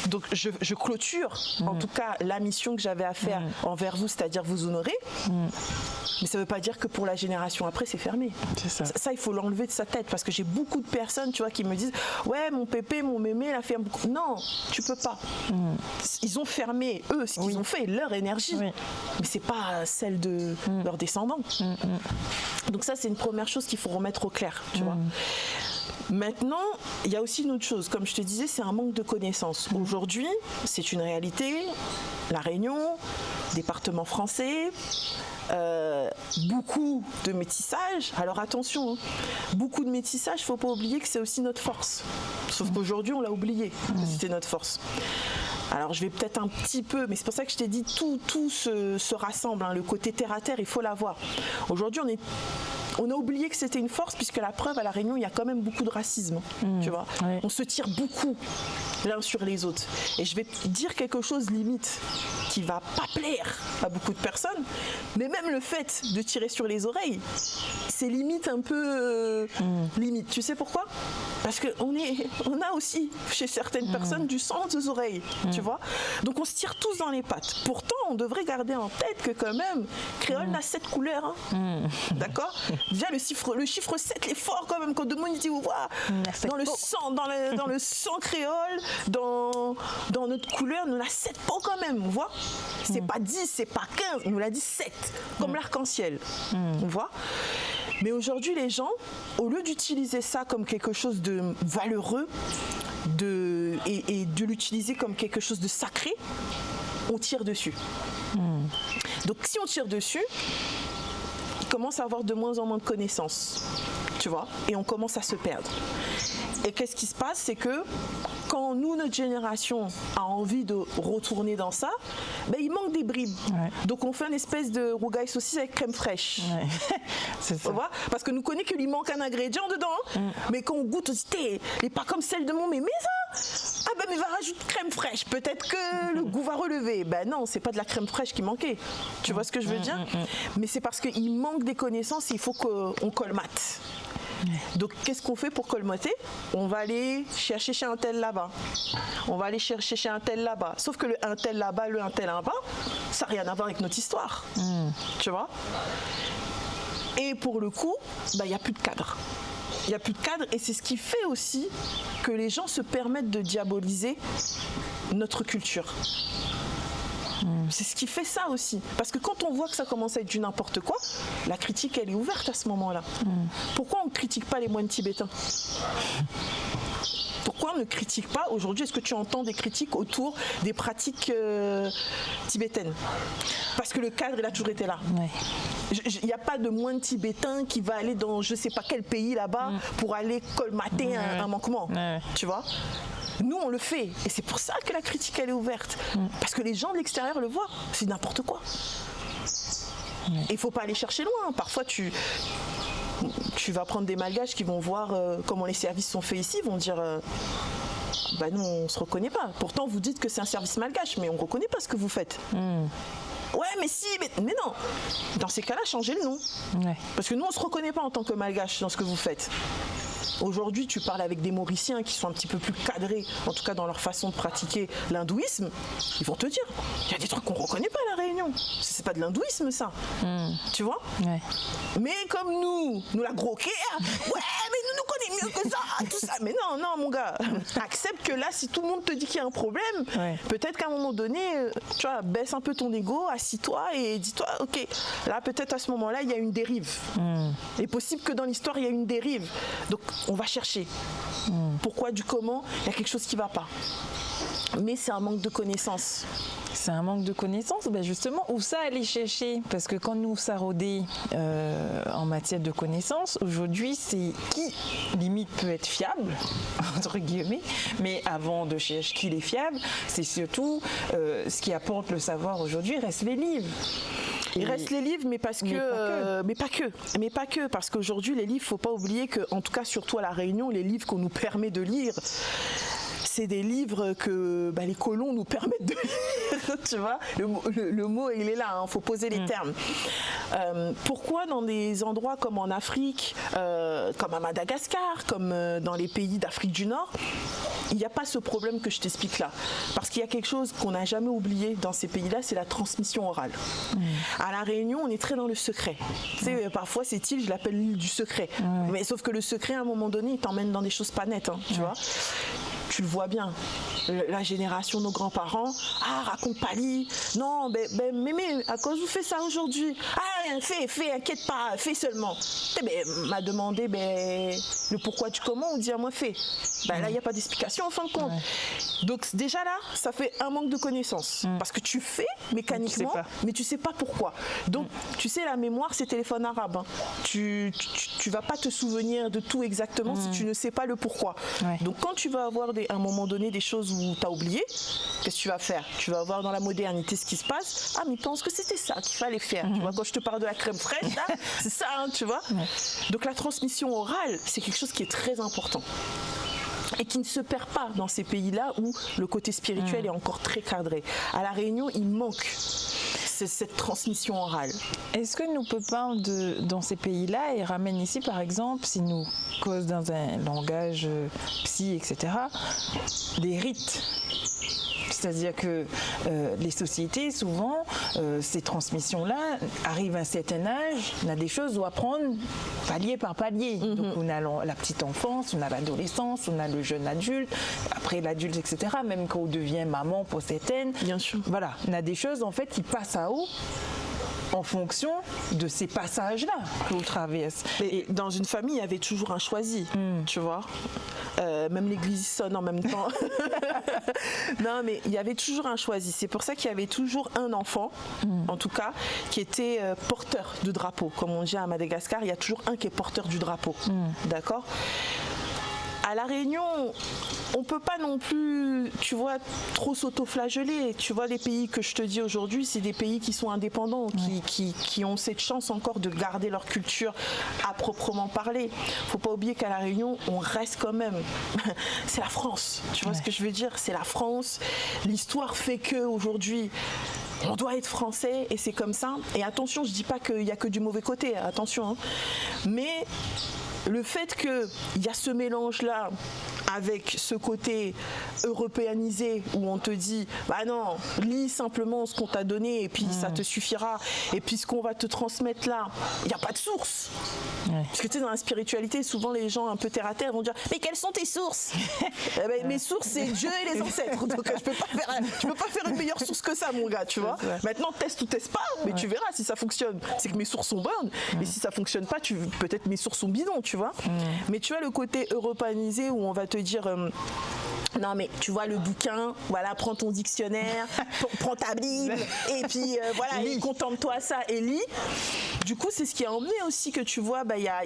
Donc je clôture, en tout cas, la mission que j'avais à faire envers vous, c'est-à-dire vous honorer. Mais ça ne veut pas dire que pour la génération après, c'est fermé. C'est ça. Ça, il faut l'enlever de sa tête parce que j'ai beaucoup de personnes, tu vois, qui me disent ouais, mon pépé, mon mémé, la ferme. Non, tu peux pas. Ils ont fermé, eux, ce qu'ils ont fait, leur énergie. Mais c'est pas celle de leurs descendants. Donc ça, c'est une première chose qu'il faut remettre au clair, tu vois. Maintenant, il y a aussi une autre chose. Comme je te disais, c'est un manque de connaissances. Aujourd'hui, c'est une réalité. La Réunion, département français, beaucoup de métissage. Alors attention, beaucoup de métissage, il ne faut pas oublier que c'est aussi notre force. Sauf qu'aujourd'hui, on l'a oublié, que c'était notre force. Alors je vais peut-être un petit peu, mais c'est pour ça que je t'ai dit, tout se rassemble, le côté terre-à-terre, il faut l'avoir. Aujourd'hui, on a oublié que c'était une force, puisque la preuve, à La Réunion, il y a quand même beaucoup de racisme, tu vois. Ouais. On se tire beaucoup l'un sur les autres. Et je vais te dire quelque chose, limite, qui va pas plaire à beaucoup de personnes, mais même le fait de tirer sur les oreilles, c'est limite un peu limite. Tu sais pourquoi? Parce qu'on a aussi, chez certaines personnes, du sang aux oreilles, tu vois. Donc on se tire tous dans les pattes. Pourtant, on devrait garder en tête que quand même, créole a 7 couleurs, d'accord? Déjà, le chiffre 7 est fort quand même. Quand tout le monde dit, dans le sang créole, dans notre couleur, nous a 7 pots quand même, on voit. C'est pas 10, c'est pas 15, nous l'a dit 7, comme l'arc-en-ciel, on voit. Mais aujourd'hui, les gens, au lieu d'utiliser ça comme quelque chose de valeureux et de l'utiliser comme quelque chose de sacré, on tire dessus. Donc si on tire dessus, il commence à avoir de moins en moins de connaissances, tu vois, et on commence à se perdre. Et qu'est-ce qui se passe, c'est que quand nous, notre génération, a envie de retourner dans ça, ben, il manque des bribes. Ouais. Donc on fait une espèce de rougail saucisse avec crème fraîche. Ouais. C'est ça. Tu vois, parce que nous connaissons qu'il lui manque un ingrédient dedans, mais quand on goûte, on se dit, elle n'est pas comme celle de mon mémé, ça. Ah ben mais va rajouter crème fraîche, peut-être que le goût va relever. Ben non, c'est pas de la crème fraîche qui manquait. Tu vois ce que je veux dire? Mais c'est parce qu'il manque des connaissances, il faut qu'on colmate. Donc qu'est-ce qu'on fait pour colmater? On va aller chercher chez un tel là-bas. On va aller chercher chez un tel là-bas. Sauf que le un tel là-bas, le un tel là-bas, ça n'a rien à voir avec notre histoire. Tu vois? Et pour le coup, il n'y a plus de cadre. Il n'y a plus de cadre et c'est ce qui fait aussi que les gens se permettent de diaboliser notre culture. C'est ce qui fait ça aussi. Parce que quand on voit que ça commence à être du n'importe quoi, la critique, elle est ouverte à ce moment-là. Pourquoi on ne critique pas les moines tibétains? Pourquoi on ne critique pas aujourd'hui? Est-ce que tu entends des critiques autour des pratiques tibétaines? Parce que le cadre, il a toujours été là. Ouais. Il n'y a pas de moine tibétain qui va aller dans je ne sais pas quel pays là-bas pour aller colmater un manquement. Ouais. Tu vois? Nous, on le fait. Et c'est pour ça que la critique, elle est ouverte. Parce que les gens de l'extérieur le voient. C'est n'importe quoi. Il ne faut pas aller chercher loin. Parfois, tu vas prendre des malgaches qui vont voir comment les services sont faits ici. Ils vont dire... bah nous, on ne se reconnaît pas. Pourtant, vous dites que c'est un service malgache, mais on ne reconnaît pas ce que vous faites. Ouais, mais si, mais non. Dans ces cas-là, changez le nom. Ouais. Parce que nous, on ne se reconnaît pas en tant que malgache dans ce que vous faites. Aujourd'hui, tu parles avec des Mauriciens qui sont un petit peu plus cadrés, en tout cas dans leur façon de pratiquer l'hindouisme, ils vont te dire, il y a des trucs qu'on ne reconnaît pas à La Réunion. C'est pas de l'hindouisme, ça. Tu vois? Ouais. Mais comme nous la groquer, ouais, mais nous connaissons mieux que ça, tout ça. Mais non, mon gars, accepte que là, si tout le monde te dit qu'il y a un problème, peut-être qu'à un moment donné, tu vois, baisse un peu ton ego, assis-toi et dis-toi, ok, là, peut-être à ce moment-là, il y a une dérive. Il est possible que dans l'histoire, il y a une dérive. Donc, on va chercher. Pourquoi, du comment, il y a quelque chose qui ne va pas. Mais c'est un manque de connaissances. C'est un manque de connaissances, ben justement, où ça aller chercher? Parce que quand nous s'arroder en matière de connaissances, aujourd'hui, c'est qui limite peut être fiable, entre guillemets, mais avant de chercher qui est fiable, c'est surtout ce qui apporte le savoir aujourd'hui, reste les livres. Il reste les livres, mais parce que, mais pas que, parce qu'aujourd'hui les livres, faut pas oublier que, en tout cas surtout à La Réunion, les livres qu'on nous permet de lire, c'est des livres que les colons nous permettent de lire, tu vois. Le mot, il est là, faut poser les termes. Pourquoi dans des endroits comme en Afrique, comme à Madagascar, comme dans les pays d'Afrique du Nord, il n'y a pas ce problème que je t'explique là? Parce qu'il y a quelque chose qu'on n'a jamais oublié dans ces pays-là, c'est la transmission orale. À La Réunion, on est très dans le secret. Tu sais, parfois, cette île, je l'appelle l'île du secret. Mais sauf que le secret, à un moment donné, il t'emmène dans des choses pas nettes, tu vois. Tu le vois bien, la génération de nos grands-parents, raconte pas lit, non, mémé, à cause vous faites ça aujourd'hui, fais, inquiète pas, fais seulement. M'a demandé le pourquoi du comment, on dit à moi fais. Là, il n'y a pas d'explication en fin de compte. Donc déjà là, ça fait un manque de connaissance, parce que tu fais mécaniquement, mais tu sais pas pourquoi. Donc, tu sais, la mémoire, c'est téléphone arabe. Tu vas pas te souvenir de tout exactement si tu ne sais pas le pourquoi. Donc, quand tu vas avoir à un moment donné des choses où tu as oublié, qu'est-ce que tu vas faire? Tu vas voir dans la modernité ce qui se passe. Mais pense que c'était ça qu'il fallait faire. Tu vois, quand je te parle de la crème fraîche, là, c'est ça, tu vois. Donc la transmission orale, c'est quelque chose qui est très important. Et qui ne se perd pas dans ces pays-là où le côté spirituel est encore très cadré. À La Réunion, il manque cette transmission orale. Est-ce que nous peut pas dans ces pays-là et ramène ici par exemple, si nous cause dans un langage psy, etc., des rites? C'est-à-dire que les sociétés, souvent, ces transmissions-là arrivent à un certain âge, on a des choses à apprendre palier par palier. Donc on a la petite enfance, on a l'adolescence, on a le jeune adulte, après l'adulte, etc. Même quand on devient maman pour certaines. Bien sûr. Voilà, on a des choses en fait qui passent à haut en fonction de ces passages-là qu'on traverse. Et dans une famille, il y avait toujours un choisi, tu vois. Même l'église sonne en même temps. Non, mais il y avait toujours un choisi. C'est pour ça qu'il y avait toujours un enfant, en tout cas, qui était porteur de drapeau. Comme on dit à Madagascar, il y a toujours un qui est porteur du drapeau. D'accord ? à La Réunion, on peut pas non plus, tu vois, trop s'auto-flageller. Tu vois, les pays que je te dis aujourd'hui, c'est des pays qui sont indépendants, qui ont cette chance encore de garder leur culture à proprement parler. Faut pas oublier qu'à La Réunion, on reste quand même. C'est la France. Tu vois ce que je veux dire? C'est la France. L'histoire fait que aujourd'hui, on doit être français et c'est comme ça. Et attention, je dis pas qu'il y a que du mauvais côté. Attention, hein. Mais le fait qu'il y a ce mélange-là avec ce côté européanisé où on te dit bah non, lis simplement ce qu'on t'a donné et puis ça te suffira, et puis ce qu'on va te transmettre là, il n'y a pas de source. Parce que tu sais, dans la spiritualité, souvent les gens un peu terre à terre vont dire mais quelles sont tes sources? Mes sources, c'est Dieu et les ancêtres, donc je peux pas faire une meilleure source que ça, mon gars, tu vois. Maintenant, teste ou teste pas, mais tu verras si ça fonctionne, c'est que mes sources sont bonnes, mais si ça fonctionne pas, peut-être mes sources sont bidons, tu vois. Mais tu vois le côté européanisé où on va te dire non mais tu vois le bouquin, voilà, prends ton dictionnaire, prends ta Bible et puis voilà, et contente-toi ça et lis. Du coup, c'est ce qui a emmené aussi que tu vois, bah, y a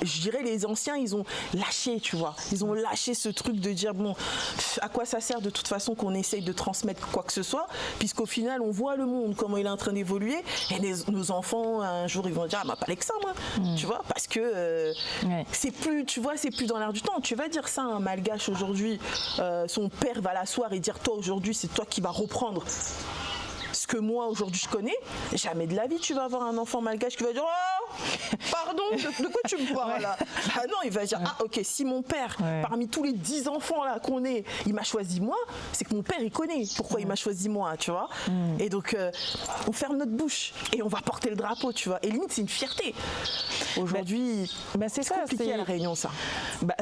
je dirais les anciens, ils ont lâché, tu vois. Ils ont lâché ce truc de dire bon, à quoi ça sert de toute façon qu'on essaye de transmettre quoi que ce soit, puisqu'au final on voit le monde, comment il est en train d'évoluer, et nos enfants un jour ils vont dire ah m'a pas que ça moi, tu vois, parce que c'est plus, tu vois, c'est plus dans l'air du temps. Tu vas dire ça à un malgache aujourd'hui, son père va l'asseoir et dire toi aujourd'hui c'est toi qui vas reprendre ce que moi aujourd'hui je connais. Jamais de la vie tu vas avoir un enfant malgache qui va dire oh pardon, de quoi tu me parles là? Ah non, il va dire ah ok, si mon père parmi tous les 10 enfants là qu'on est, il m'a choisi moi, c'est que mon père il connaît pourquoi il m'a choisi moi, tu vois. Et donc on ferme notre bouche et on va porter le drapeau, tu vois, et limite c'est une fierté aujourd'hui. C'est compliqué à La Réunion, ça.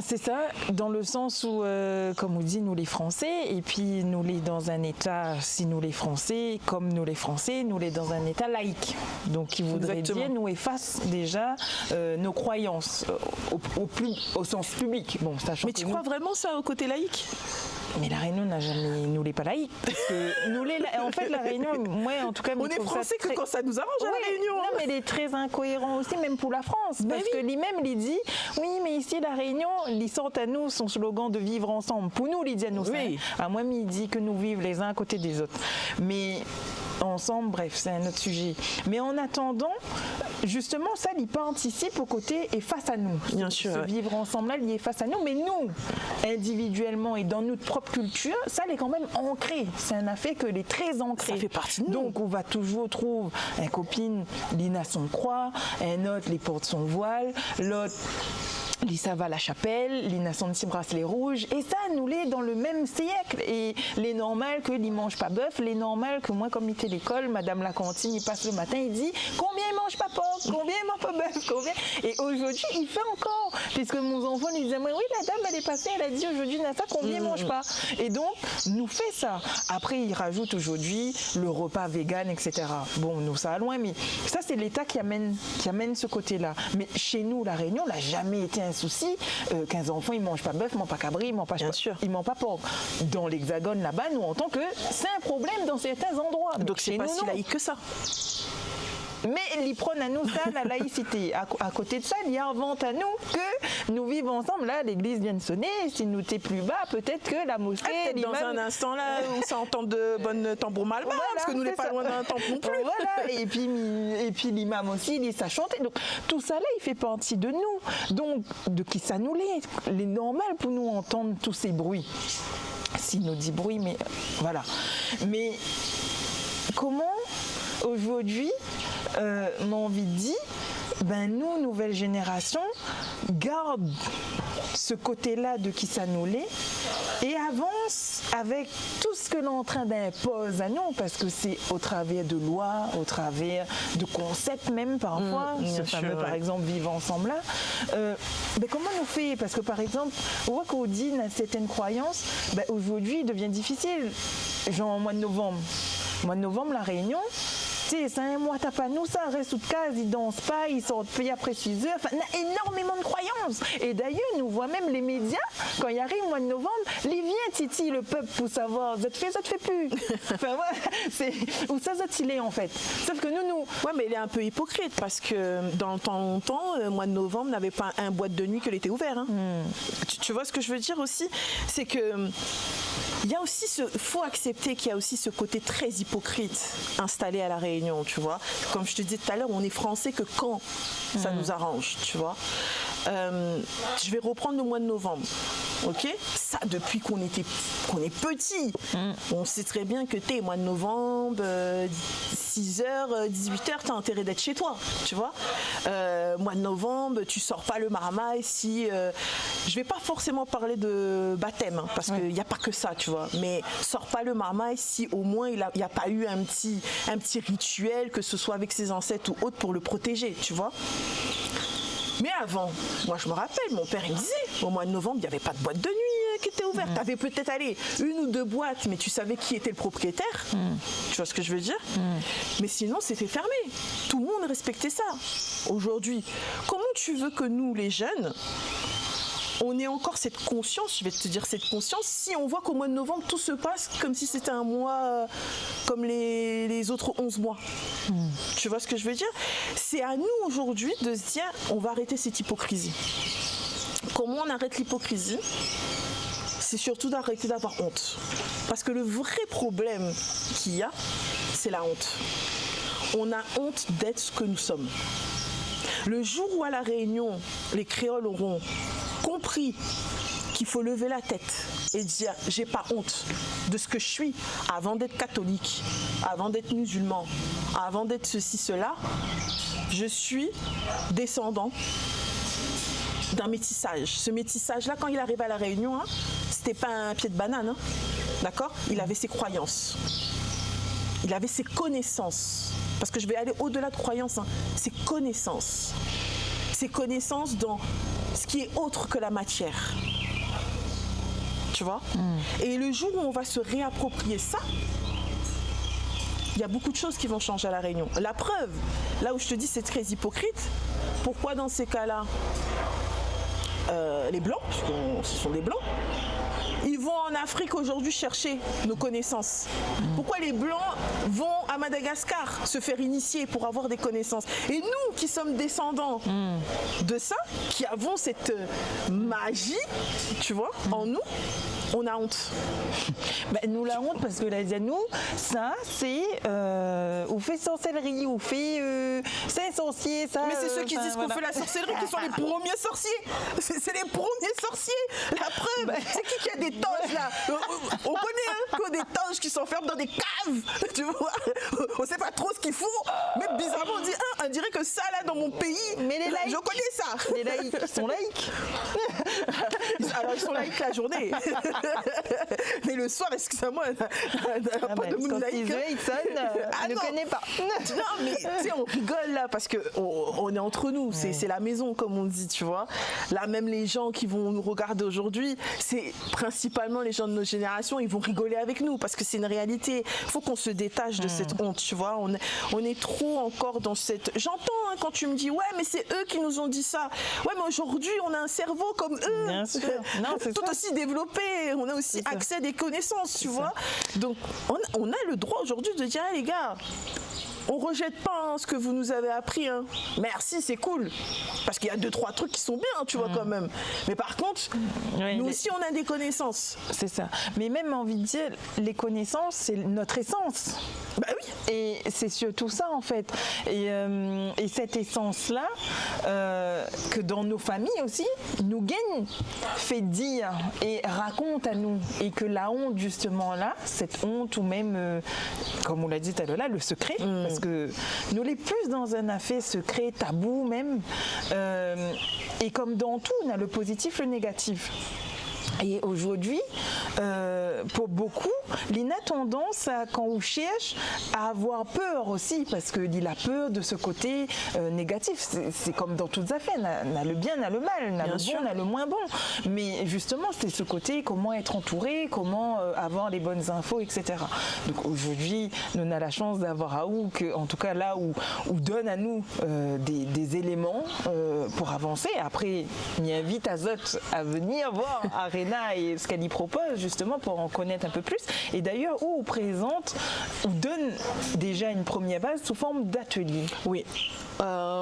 C'est ça, dans le sens où comme on dit nous les Français, et puis nous les dans un état, si nous les Français comme nous les Français, nous les dans un état laïque, donc qui voudrait dire nous efface déjà nos croyances au sens public. Bon, mais tu crois vraiment ça au côté laïque? Mais La Réunion n'a jamais, nous les pas laïcs, parce que nous les, en fait La Réunion, moi en tout cas, on est français que quand ça nous arrange à La Réunion. Non, mais il est très incohérent aussi, même pour la France, parce que lui-même il dit oui, mais ici La Réunion, ils sortent à nous son slogan de vivre ensemble. Pour nous, il dit à nous ça. À moi, il dit que nous vivons les uns à côté des autres. Mais ensemble, bref, c'est un autre sujet. Mais en attendant, justement, ça, il participe au côté et face à nous. Bien sûr. Ce vivre ensemble là, il est face à nous, mais nous, individuellement et dans notre propre culture, ça, il est quand même ancré. C'est un affaire que est très ancré. Ça fait partie de nous. Donc, on va toujours trouver une copine, Lina son croix, un autre, les portes son voile, l'autre, Lisa va à la chapelle, Lina son petit bracelet rouge, et ça, nous l'est dans le même siècle. Et les normales que il mange pas bœuf, les normales que moi, comme il était l'école, Madame la cantine, il passe le matin, il dit combien il mange pas porc, combien il mange pas bœuf, combien. Et aujourd'hui, il fait encore, puisque mon enfant lui disait oui, la dame elle est passée, elle a dit aujourd'hui Nata combien il mange pas. Et donc, nous fait ça. Après, il rajoute aujourd'hui le repas vegan, etc. Bon, nous ça va loin, mais ça c'est l'État qui amène ce côté-là. Mais chez nous, La Réunion, n'a jamais été un souci qu'un enfant il mange pas bœuf, il mange pas cabri, il mange pas il mange pas porc. Dans l'Hexagone là-bas, nous on entend que c'est un problème dans certains endroits. Donc c'est pas si laïque que ça. Mais ils prennent à nous ça, la laïcité. À côté de ça, il y a invente à nous que nous vivons ensemble. Là, l'église vient de sonner. Si nous t'es plus bas, peut-être que la mosquée. Dans un instant là où ça entend de bonnes tambours mal bas, parce que nous n'est pas loin d'un temple non plus. Voilà. Et puis l'imam aussi, il ça chante. Donc tout ça là, il fait partie de nous. Donc de qui ça nous l'est. Il est normal pour nous entendre tous ces bruits. Si nous dit bruit, mais voilà. Mais comment aujourd'hui, mon envie de dire, nous, nouvelle génération, garde ce côté-là de qui ça nous l'est et avance avec tout ce que l'on est en train d'imposer à nous, parce que c'est au travers de lois, au travers de concepts même parfois, ce fameux par exemple vivre ensemble là. Comment nous fait? Parce que par exemple, on voit qu'on dit dans certaines croyances, aujourd'hui il devient difficile, genre au mois de novembre. Mois de novembre, La Réunion, Tu sais, c'est un mois, t'as pas nous, ça reste sous de case, ils dansent pas, ils sortent plus après 6 heures. Enfin, il y a énormément de croyances. Et d'ailleurs, nous voit même les médias, quand il arrive le mois de novembre, les viens titiller le peuple pour savoir, ça te fait plus. Enfin, ouais, c'est où ça il est en fait. Sauf que nous. Ouais, mais il est un peu hypocrite parce que dans le temps longtemps, le mois de novembre n'avait pas un boîte de nuit que l'été ouvert. Hein. Tu vois ce que je veux dire aussi, c'est que il y a aussi faut accepter qu'il y a aussi ce côté très hypocrite installé à La Réunion, tu vois. Comme je te disais tout à l'heure, on est français que quand ça nous arrange, tu vois. Je vais reprendre le mois de novembre, ok. Ça, depuis qu'on est petit, on sait très bien que t'es mois de novembre, 6h, 18h, t'as intérêt d'être chez toi, tu vois. Mois de novembre, tu sors pas le marmaille si... je vais pas forcément parler de baptême, hein, parce qu'il n'y a pas que ça, tu vois. Mais sors pas le marmaille si au moins il n'y a pas eu un petit rituel, que ce soit avec ses ancêtres ou autre, pour le protéger, tu vois. Mais avant, moi je me rappelle, mon père il me disait, au mois de novembre, il n'y avait pas de boîte de nuit qui était ouverte. Tu avais peut-être allé 1 ou 2 boîtes, mais tu savais qui était le propriétaire. Tu vois ce que je veux dire? Mais sinon, c'était fermé. Tout le monde respectait ça. Aujourd'hui, comment tu veux que nous, les jeunes, on ait encore cette conscience, je vais te dire cette conscience, si on voit qu'au mois de novembre, tout se passe comme si c'était un mois comme les autres 11 mois. Tu vois ce que je veux dire? C'est à nous aujourd'hui de se dire, on va arrêter cette hypocrisie. Comment on arrête l'hypocrisie? C'est surtout d'arrêter d'avoir honte. Parce que le vrai problème qu'il y a, c'est la honte. On a honte d'être ce que nous sommes. Le jour où à La Réunion, les créoles auront compris qu'il faut lever la tête et dire j'ai pas honte de ce que je suis avant d'être catholique, avant d'être musulman, avant d'être ceci, cela, je suis descendant d'un métissage. Ce métissage-là, quand il arrive à La Réunion, hein, c'était pas un pied de banane, hein, d'accord? Il avait ses croyances, il avait ses connaissances, parce que je vais aller au-delà de croyances, hein, ses connaissances dans ce qui est autre que la matière. Tu vois? Et le jour où on va se réapproprier ça, il y a beaucoup de choses qui vont changer à La Réunion. La preuve, là où je te dis c'est très hypocrite, pourquoi dans ces cas-là, les Blancs, parce que ce sont des Blancs, ils vont en Afrique aujourd'hui chercher nos connaissances. Pourquoi les Blancs vont à Madagascar se faire initier pour avoir des connaissances? Et nous qui sommes descendants de ça, qui avons cette magie, tu vois, en nous, on a honte. Ben, nous la honte parce que là, nous, ça c'est on fait sorcellerie, on fait c'est sorcier, ça. Mais c'est ceux qui disent qu'on fait la sorcellerie qui sont les premiers sorciers. C'est les premiers sorciers. La preuve, c'est qui a des toges là? On connaît hein, des toges qui s'enferment dans des caves. Tu vois? On sait pas trop ce qu'ils font. Mais bizarrement on dit on dirait que ça là dans mon pays. Mais les laïcs, je connais ça. Les laïcs, ils sont laïcs. Alors ils sont laïcs la journée. Mais le soir, excusez-moi, pas de moon laïque. Je ne connais pas. Non, mais tu sais, on rigole là parce qu'on est entre nous. C'est la maison, comme on dit, tu vois. Là, même les gens qui vont nous regarder aujourd'hui, c'est principalement les gens de notre génération, ils vont rigoler avec nous parce que c'est une réalité. Il faut qu'on se détache de cette honte, tu vois. On est trop encore dans cette... J'entends hein, quand tu me dis, ouais, mais c'est eux qui nous ont dit ça. Ouais, mais aujourd'hui, on a un cerveau comme eux. Bien sûr. Non, c'est tout ça. Aussi développé. On a aussi accès à des connaissances, tu vois. Donc, on a le droit aujourd'hui de dire, les gars, on rejette pas hein, ce que vous nous avez appris. Hein. Merci, c'est cool. Parce qu'il y a 2-3 trucs qui sont bien, tu vois, quand même. Mais par contre, nous aussi, on a des connaissances. C'est ça. Mais même, envie de dire, les connaissances, c'est notre essence. Bah oui. Et c'est surtout ça, en fait. Et cette essence-là, que dans nos familles aussi, nous gagne, fait dire et raconte à nous. Et que la honte, justement, là, cette honte, ou même, comme on l'a dit tout à l'heure, le secret, parce que nous les plus dans un affaire secret, tabou même, et comme dans tout, on a le positif, le négatif. Et aujourd'hui, pour beaucoup, il a tendance, quand on cherche, à avoir peur aussi, parce qu'il a peur de ce côté négatif. C'est comme dans toutes affaires, on a le bien, on a le mal, on a le bon, on a le moins bon. Mais justement, c'est ce côté, comment être entouré, comment avoir les bonnes infos, etc. Donc aujourd'hui, nous avons la chance d'avoir Raoult, en tout cas là où donne à nous des éléments pour avancer. Après, il invite Azote à venir voir Arena et ce qu'elle y propose, justement, pour en connaître un peu plus. Et d'ailleurs, où on présente, ou donne déjà une première base sous forme d'atelier. Oui.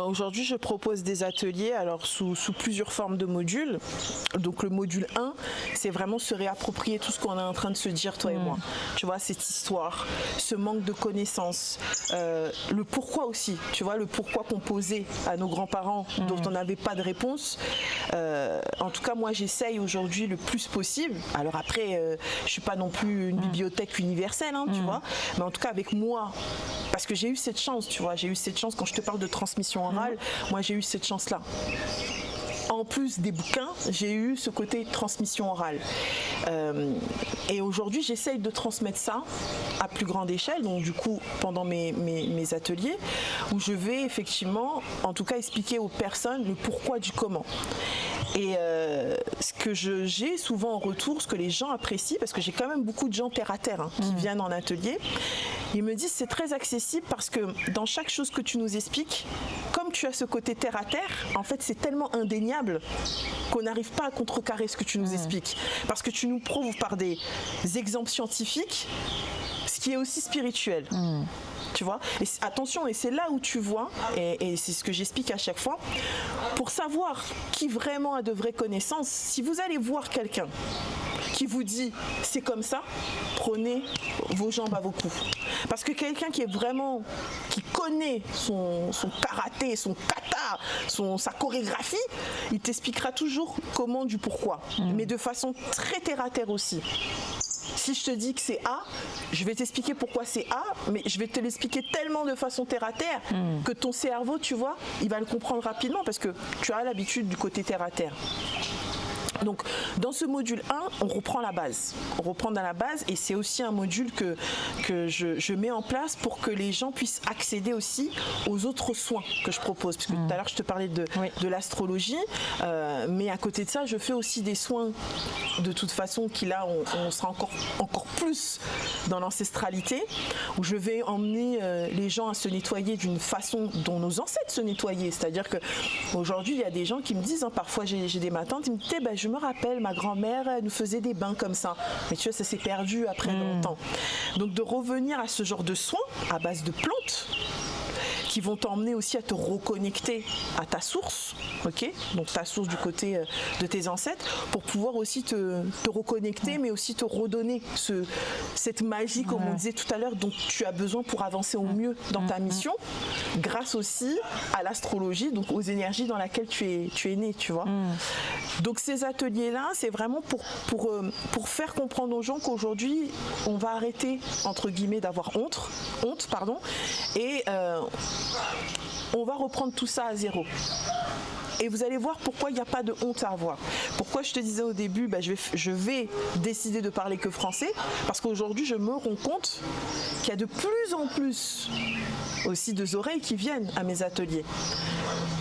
Aujourd'hui, je propose des ateliers alors sous plusieurs formes de modules. Donc le module 1, c'est vraiment se réapproprier tout ce qu'on est en train de se dire, toi et moi. Tu vois, cette histoire, ce manque de connaissances, le pourquoi aussi, tu vois, le pourquoi qu'on posait à nos grands-parents dont on n'avait pas de réponse. En tout cas, moi, j'essaye aujourd'hui le plus possible. Alors après, je suis pas non plus une bibliothèque universelle, hein, tu vois, mais en tout cas avec moi, parce que j'ai eu cette chance, tu vois, j'ai eu cette chance quand je te parle de transmission orale, moi j'ai eu cette chance-là. En plus des bouquins, j'ai eu ce côté transmission orale. Et aujourd'hui, j'essaye de transmettre ça à plus grande échelle, donc du coup, pendant mes ateliers, où je vais effectivement, en tout cas, expliquer aux personnes le pourquoi du comment. Et ce que j'ai souvent en retour, ce que les gens apprécient, parce que j'ai quand même beaucoup de gens terre à terre qui viennent en atelier, ils me disent c'est très accessible parce que dans chaque chose que tu nous expliques, comme tu as ce côté terre à terre, en fait c'est tellement indéniable qu'on n'arrive pas à contrecarrer ce que tu nous expliques. Parce que tu nous prouves par des exemples scientifiques ce qui est aussi spirituel. Tu vois, et attention, et c'est là où tu vois, et c'est ce que j'explique à chaque fois, pour savoir qui vraiment a de vraies connaissances, si vous allez voir quelqu'un qui vous dit c'est comme ça, prenez vos jambes à vos coups. Parce que quelqu'un qui connaît son karaté, son kata, sa chorégraphie, il t'expliquera toujours comment du pourquoi, mais de façon très terre à terre aussi. Si je te dis que c'est A, je vais t'expliquer pourquoi c'est A, mais je vais te l'expliquer tellement de façon terre à terre que ton cerveau, tu vois, il va le comprendre rapidement parce que tu as l'habitude du côté terre à terre. Donc dans ce module 1, on reprend la base. On reprend dans la base et c'est aussi un module que je mets en place pour que les gens puissent accéder aussi aux autres soins que je propose. Parce que tout à l'heure, je te parlais de l'astrologie, mais à côté de ça, je fais aussi des soins de toute façon qui là, on sera encore plus dans l'ancestralité, où je vais emmener les gens à se nettoyer d'une façon dont nos ancêtres se nettoyaient. C'est-à-dire qu'aujourd'hui, il y a des gens qui me disent, parfois j'ai des matantes, ils me disent, je me rappelle, ma grand-mère nous faisait des bains comme ça. Mais tu vois, ça s'est perdu après longtemps. Donc de revenir à ce genre de soins à base de plantes qui vont t'emmener aussi à te reconnecter à ta source, ok, donc ta source du côté de tes ancêtres, pour pouvoir aussi te reconnecter, mais aussi te redonner cette magie, comme on disait tout à l'heure, dont tu as besoin pour avancer au mieux dans ta mission, grâce aussi à l'astrologie, donc aux énergies dans lesquelles tu es né, tu vois. Donc ces ateliers-là, c'est vraiment pour faire comprendre aux gens qu'aujourd'hui, on va arrêter, entre guillemets, d'avoir honte, et on va reprendre tout ça à zéro. Et vous allez voir pourquoi il n'y a pas de honte à avoir. Pourquoi je te disais au début, je vais décider de parler que français, parce qu'aujourd'hui je me rends compte qu'il y a de plus en plus aussi de oreilles qui viennent à mes ateliers.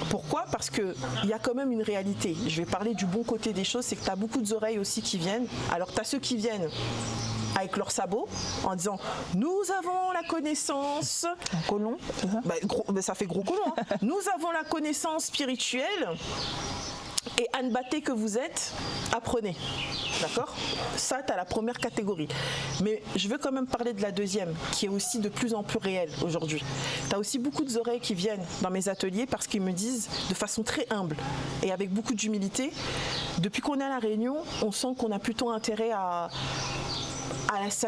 Pourquoi ? Parce qu'il y a quand même une réalité. Je vais parler du bon côté des choses, c'est que tu as beaucoup d'oreilles aussi qui viennent. Alors tu as ceux qui viennent avec leurs sabots en disant nous avons la connaissance, un colon, c'est ça ? Ça fait gros colon, hein. Nous avons la connaissance spirituelle et Anne Batté que vous êtes, apprenez, d'accord ? Ça, tu as la première catégorie, mais je veux quand même parler de la deuxième qui est aussi de plus en plus réelle aujourd'hui. Tu as aussi beaucoup d'oreilles qui viennent dans mes ateliers parce qu'ils me disent de façon très humble et avec beaucoup d'humilité, depuis qu'on est à La Réunion, on sent qu'on a plutôt intérêt à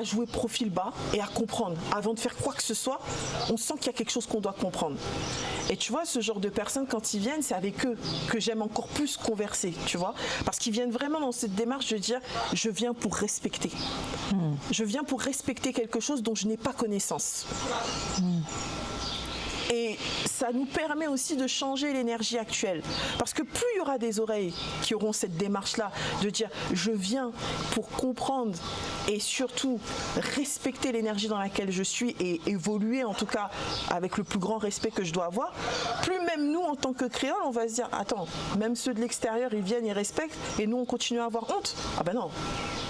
jouer profil bas et à comprendre. Avant de faire quoi que ce soit, on sent qu'il y a quelque chose qu'on doit comprendre. Et tu vois, ce genre de personnes, quand ils viennent, c'est avec eux que j'aime encore plus converser, tu vois. Parce qu'ils viennent vraiment dans cette démarche de dire, je viens pour respecter. Je viens pour respecter quelque chose dont je n'ai pas connaissance. Et ça nous permet aussi de changer l'énergie actuelle. Parce que plus il y aura des oreilles qui auront cette démarche-là, de dire je viens pour comprendre et surtout respecter l'énergie dans laquelle je suis et évoluer en tout cas avec le plus grand respect que je dois avoir, plus même nous en tant que créoles, on va se dire attends, même ceux de l'extérieur ils viennent, ils respectent et nous on continue à avoir honte. Ah ben non,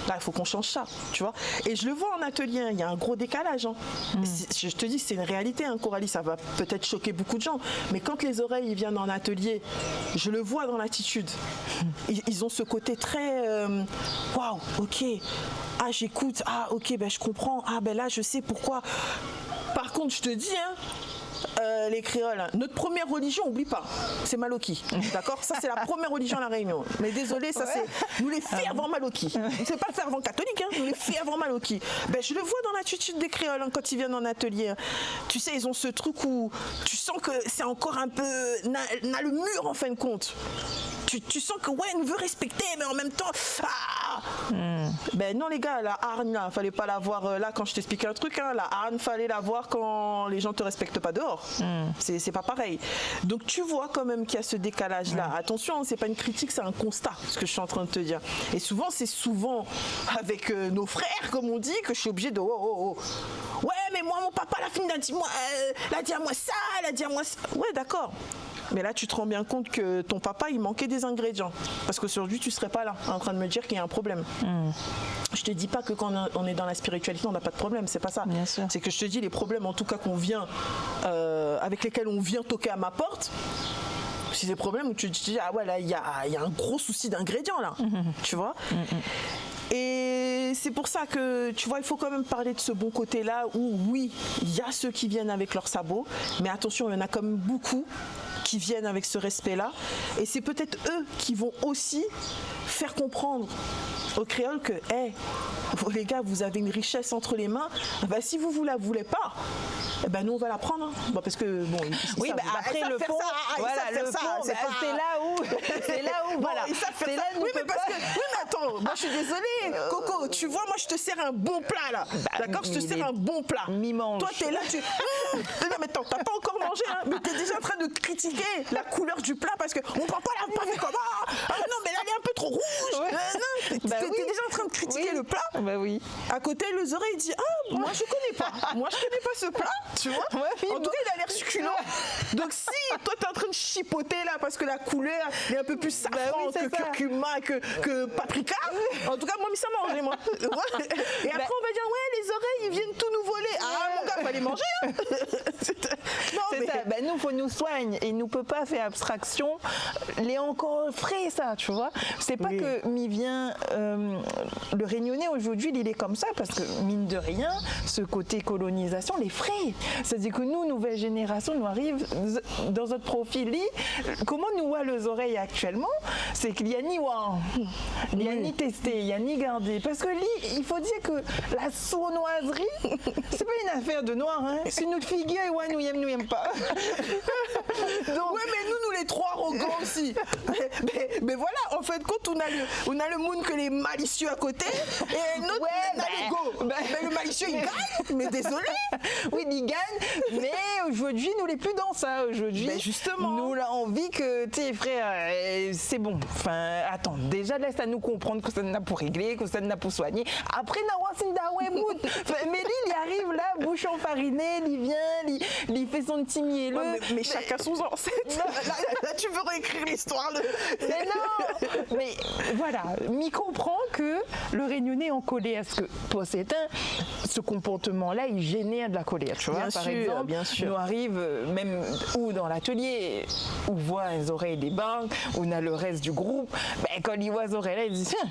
là il faut qu'on change ça, tu vois. Et je le vois en atelier, hein, il y a un gros décalage. Hein. Je te dis, c'est une réalité, hein, Coralie, ça va peut-être choquer beaucoup de gens, mais quand les oreilles ils viennent en atelier, je le vois dans l'attitude. Ils ont ce côté très waouh, ok, ah j'écoute, ah ok, ben je comprends, ah ben là je sais pourquoi. Par contre, je te dis, hein, les créoles, notre première religion, oublie pas, c'est Maloki, d'accord? Ça c'est la première religion à la Réunion. Mais désolé, ça c'est nous les fervents Maloki. C'est pas le fervent catholique, hein, nous les fervents Maloki. Ben je le vois dans l'attitude des créoles hein, quand ils viennent en atelier. Tu sais, ils ont ce truc où tu sens que c'est encore un peu n'a le mur en fin de compte. Tu sens que ouais, elle nous veut respecter, mais en même temps, ben non les gars, la hargne là, fallait pas la voir là quand je t'expliquais un truc, hein, la hargne fallait la voir quand les gens te respectent pas dehors. C'est pas pareil. Donc tu vois quand même qu'il y a ce décalage là. Attention, c'est pas une critique, c'est un constat, ce que je suis en train de te dire. Et souvent, c'est souvent avec nos frères, comme on dit, que je suis obligée de ouais, mais moi mon papa l'a fini, l'a dit à moi ça, l'a dit à moi ça. Ouais, d'accord. Mais là, tu te rends bien compte que ton papa, il manquait des ingrédients. Parce qu'aujourd'hui, tu ne serais pas là, en train de me dire qu'il y a un problème. Je te dis pas que quand on est dans la spiritualité, on n'a pas de problème. C'est pas ça. C'est que je te dis, les problèmes, en tout cas, avec lesquels on vient toquer à ma porte, c'est des problèmes où tu te dis, ah ouais, là, il y a un gros souci d'ingrédients, là. Tu vois Et c'est pour ça que, tu vois, il faut quand même parler de ce bon côté-là où, oui, il y a ceux qui viennent avec leurs sabots, mais attention, il y en a quand même beaucoup qui viennent avec ce respect-là. Et c'est peut-être eux qui vont aussi faire comprendre aux créoles que, les gars, vous avez une richesse entre les mains. Ben, si vous la voulez pas, ben nous on va la prendre. Hein. Bon, parce que bon. Oui, ben après le fond, voilà, le fond, c'est là où, voilà. C'est là où oui, mais parce que, oui, mais attends, moi je suis désolée, Coco. Tu vois, moi je te sers un bon plat là. D'accord, je te sers un bon plat. Mi-mange. Toi t'es là, non mais attends, t'as pas encore mangé, hein, mais t'es déjà en train de critiquer la couleur du plat parce que mon papa l'a pas fait comme non, mais là elle est un peu trop rouge. T'es déjà en train de critiquer le plat. Bah oui. À côté, les oreilles, il dit moi je connais pas. Moi je connais pas ce plat, tu vois. En tout cas, il a l'air succulent. Donc si toi t'es en train de chipoter là parce que la couleur est un peu plus safran que curcuma, que paprika. En tout cas, moi ça mange moi. Et après on va dire les oreilles ils viennent tout nous voler. Ah mon gars, fallait manger. Hein. Non, c'est ça. Ben, nous faut nous soigner et nous peut pas faire abstraction. Les encore frais ça, tu vois. C'est pas que m'y vient le Réunionnais aujourd'hui il est comme ça parce que mine de rien ce côté colonisation les frais. C'est-à-dire que nous nouvelle génération nous arrive dans notre profil comment nous voit les oreilles actuellement, c'est qu'il y a ni voir, il y a ni tester, il y a ni garder parce que il faut dire que la sournoiserie c'est pas une affaire de noir hein. C'est notre figure ouais nous aime pas. Donc, ouais mais nous les trois arrogants aussi. mais voilà en fait quand on a le monde que les malicieux à côté et notre on a le go. Mais le malicieux il gagne, mais désolé. Oui il gagne, mais aujourd'hui nous les plus dans ça aujourd'hui. Ben justement. Nous là envie que tes frères c'est bon. Enfin attends déjà laisse à nous comprendre que ça n'a pour régler, que ça n'a pour soigner. Après mais lui il arrive là bouche enfarinée, il vient, il fait son petit mielleux. Ouais, mais chacun son ancêtre. Là tu veux réécrire l'histoire. Mais non. Mais voilà, m'y comprend que le Réunionnais est en colère. Parce que toi c'est ce comportement-là, il génère de la colère. Tu vois, bien par sûr, exemple, bien sûr. Nous arrive même ou dans l'atelier, où voit les oreilles des banques, où on a le reste du groupe. Ben, quand il voit les oreilles là, il dit tiens,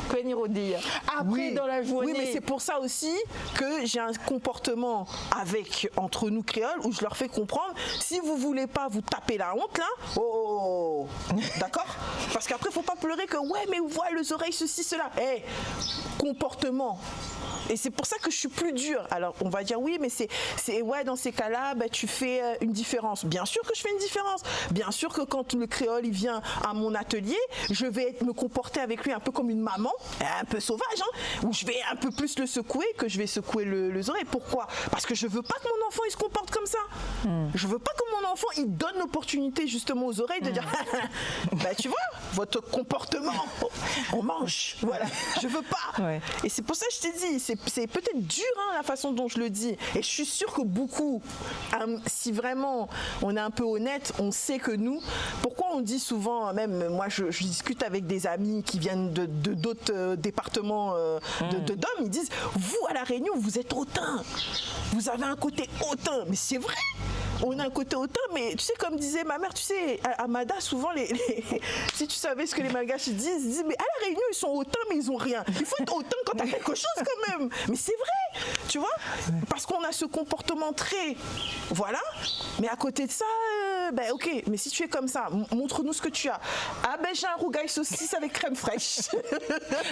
quoi dire. Après dans la journée. Oui, mais c'est pour ça aussi que j'ai un comportement entre nous créoles où je leur fais comprendre si vous voulez pas vous taper la honte là, oh, d'accord? Parce qu'après, faut pas pleurer que ouais, mais voilà les oreilles, ceci, cela. Comportement. Et c'est pour ça que je suis plus dure. Alors, on va dire oui, mais c'est ouais, dans ces cas-là, tu fais une différence. Bien sûr que je fais une différence. Bien sûr que quand le créole il vient à mon atelier, je vais me comporter avec lui un peu comme une maman, un peu sauvage, où je vais un peu plus le secouer que je vais secouer les oreilles. Pourquoi? Parce que je veux pas que mon enfant il se comporte comme ça. Je veux pas que mon enfant il donne l'opportunité justement aux oreilles de dire tu vois, votre comportement, on mange. Voilà, je veux pas. Ouais. Et c'est pour ça que je t'ai dit, c'est peut-être dur la façon dont je le dis. Et je suis sûre que beaucoup, si vraiment on est un peu honnête, on sait que nous, pourquoi on dit souvent, même moi je discute avec des amis qui viennent de d'autres départements de DOM, ils disent, vous à La Réunion, vous êtes hautain. Vous avez un côté hautain. Mais c'est vrai. On a un côté hautain, mais tu sais, comme disait ma mère, tu sais, à Mada, souvent, si tu savais ce que les Malgaches disent, mais à La Réunion, ils sont hautains, mais ils ont rien. Il faut être hautain quand t'as quelque chose, quand même. Mais c'est vrai, tu vois, parce qu'on a ce comportement très, voilà, mais à côté de ça, ok, mais si tu es comme ça, montre-nous ce que tu as. Ah j'ai un rougail saucisse avec crème fraîche.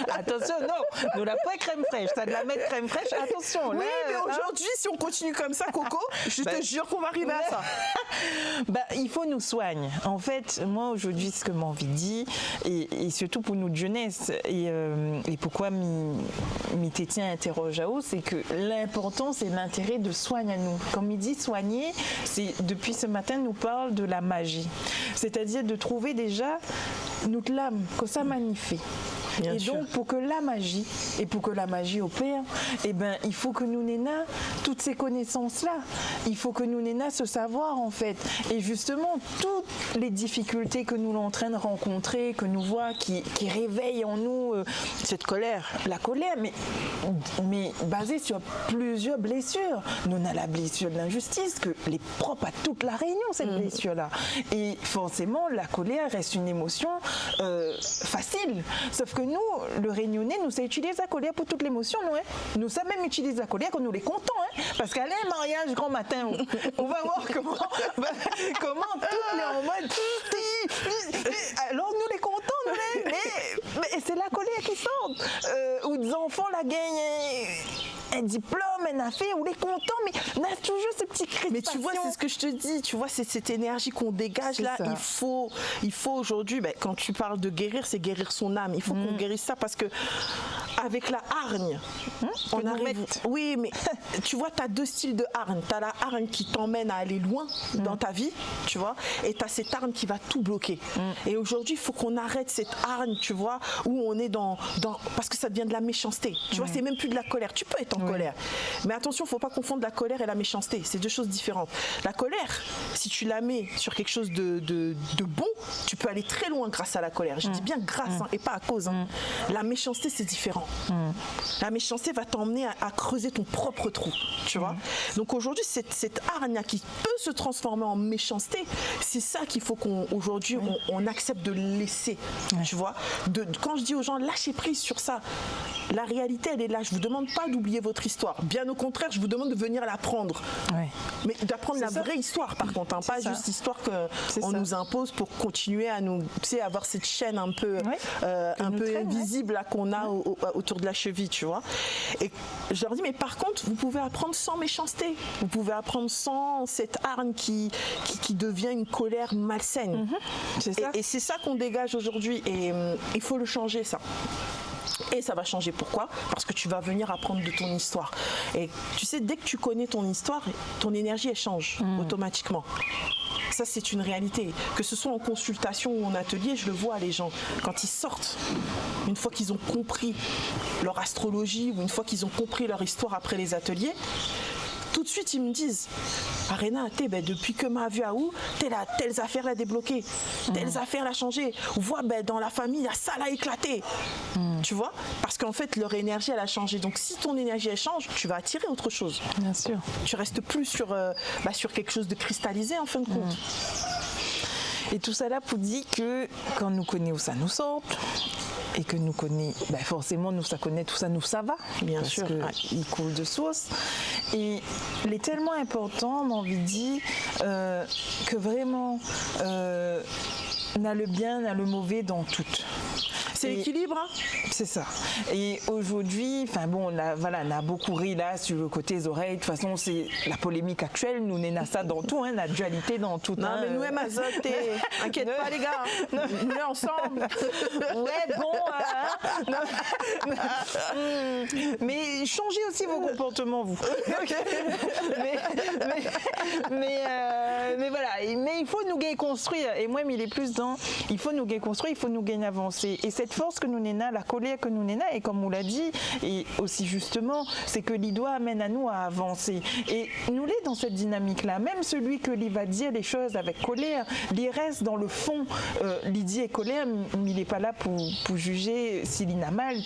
Attention, non, nous n'a pas crème fraîche, t'as de la mettre crème fraîche, attention. Oui, là, mais aujourd'hui, si on continue comme ça, Coco, je te jure qu'on va arriver à ça. Il faut nous soigner. En fait, moi aujourd'hui, ce que m'envie dit, et surtout pour notre jeunesse, et pourquoi Tétien interroge à haut, c'est que l'important, c'est l'intérêt de soigner à nous. Comme il dit soigner, c'est depuis ce matin, nous parle de la magie. C'est-à-dire de trouver déjà notre lame, que ça magnifie. Bien et sûr. donc, pour que la magie opère, il faut que nous n'ayons toutes ces connaissances-là. Il faut que nous n'ayons ce savoir, en fait. Et justement, toutes les difficultés que nous sommes en train de rencontrer, que nous voyons, qui réveillent en nous cette colère. La colère, mais basée sur plusieurs blessures. Nous avons la blessure de l'injustice, que les propre à toute la Réunion, cette blessure-là. Et forcément, la colère reste une émotion facile. Sauf que nous, le Réunionnais, nous savons utiliser la colère pour toutes les émotions, nous. Nous savons même utiliser la colère quand nous les comptons. Parce qu'à un mariage grand matin, on va voir comment tout est en mode. Alors nous les comptons, mais c'est la colère qui sort. Ou des enfants la gagnent un diplôme, un affaire, ou les contents, mais on a toujours ce petit crispation. Mais tu vois, c'est ce que je te dis, tu vois, c'est cette énergie qu'on dégage là. Ça. Il faut aujourd'hui, quand tu parles de guérir, c'est guérir son âme. Il faut qu'on guérisse ça parce que avec la hargne, on arrive. Oui, mais tu vois, tu as deux styles de hargne. Tu as la hargne qui t'emmène à aller loin dans ta vie, tu vois, et tu as cette hargne qui va tout bloquer. Et aujourd'hui, il faut qu'on arrête cette hargne, tu vois, où on est dans parce que ça devient de la méchanceté. Tu vois, c'est même plus de la colère. Tu peux être en colère. Mais attention, il ne faut pas confondre la colère et la méchanceté. C'est deux choses différentes. La colère, si tu la mets sur quelque chose de bon, tu peux aller très loin grâce à la colère. Je dis bien grâce et pas à cause. La méchanceté, c'est différent. La méchanceté va t'emmener à creuser ton propre trou. Tu vois. Donc aujourd'hui, cette hargne qui peut se transformer en méchanceté, c'est ça qu'il faut qu'aujourd'hui on accepte de laisser. Tu vois. Quand je dis aux gens, lâchez prise sur ça. La réalité, elle est là. Je ne vous demande pas d'oublier votre histoire. Bien au contraire, je vous demande de venir l'apprendre. Mais d'apprendre la vraie histoire, par contre. Pas juste l'histoire qu'on nous impose pour continuer à nous, avoir cette chaîne un peu invisible là, qu'on a autour de la cheville, tu vois. Et je leur dis, mais par contre, vous pouvez apprendre sans méchanceté. Vous pouvez apprendre sans cette hargne qui devient une colère malsaine. Et c'est ça qu'on dégage aujourd'hui. Et il faut le changer, ça. Et ça va changer. Pourquoi? Parce que tu vas venir apprendre de ton histoire. Et tu sais, dès que tu connais ton histoire, ton énergie, elle change automatiquement. Ça, c'est une réalité. Que ce soit en consultation ou en atelier, je le vois, les gens, quand ils sortent, une fois qu'ils ont compris leur astrologie ou une fois qu'ils ont compris leur histoire après les ateliers, tout de suite, ils me disent, Arena, depuis que ma vie a où, telles affaires l'a débloqué, telles affaires l'a changé. Ou voit, dans la famille, il y a ça l'a éclaté. Tu vois? Parce qu'en fait, leur énergie, elle a changé. Donc, si ton énergie, elle change, tu vas attirer autre chose. Bien sûr. Tu restes plus sur quelque chose de cristallisé, en fin de compte. Et tout ça là pour dire que quand nous connaissons ça nous sort, et que nous connaît, forcément nous ça connaît tout ça, nous ça va, Bien sûr, il coule de source. Et il est tellement important, on a envie de dire, que vraiment on a le bien, on a le mauvais dans tout. C'est l'équilibre, hein? C'est ça. Et aujourd'hui, on a beaucoup ri là sur le côté des oreilles. De toute façon, c'est la polémique actuelle. Nous, on a ça dans tout, la dualité dans tout. Non, mais nous, Mazoté, inquiète pas, les gars. Nous, ensemble. Ouais, bon. Mais changez aussi vos comportements, vous. mais voilà. Mais il faut nous gagner construire. Et moi, il est plus dans. Il faut nous gagner construire, il faut nous gagner avancer. Et cette force que nous n'ena, la colère que nous n'ena, et comme on l'a dit, et aussi justement, c'est que l'Idois amène à nous à avancer. Et nous l'est dans cette dynamique-là. Même celui que l'I va dire les choses avec colère, il reste dans le fond. L'I est colère, mais il n'est pas là pour juger s'il n'a mal,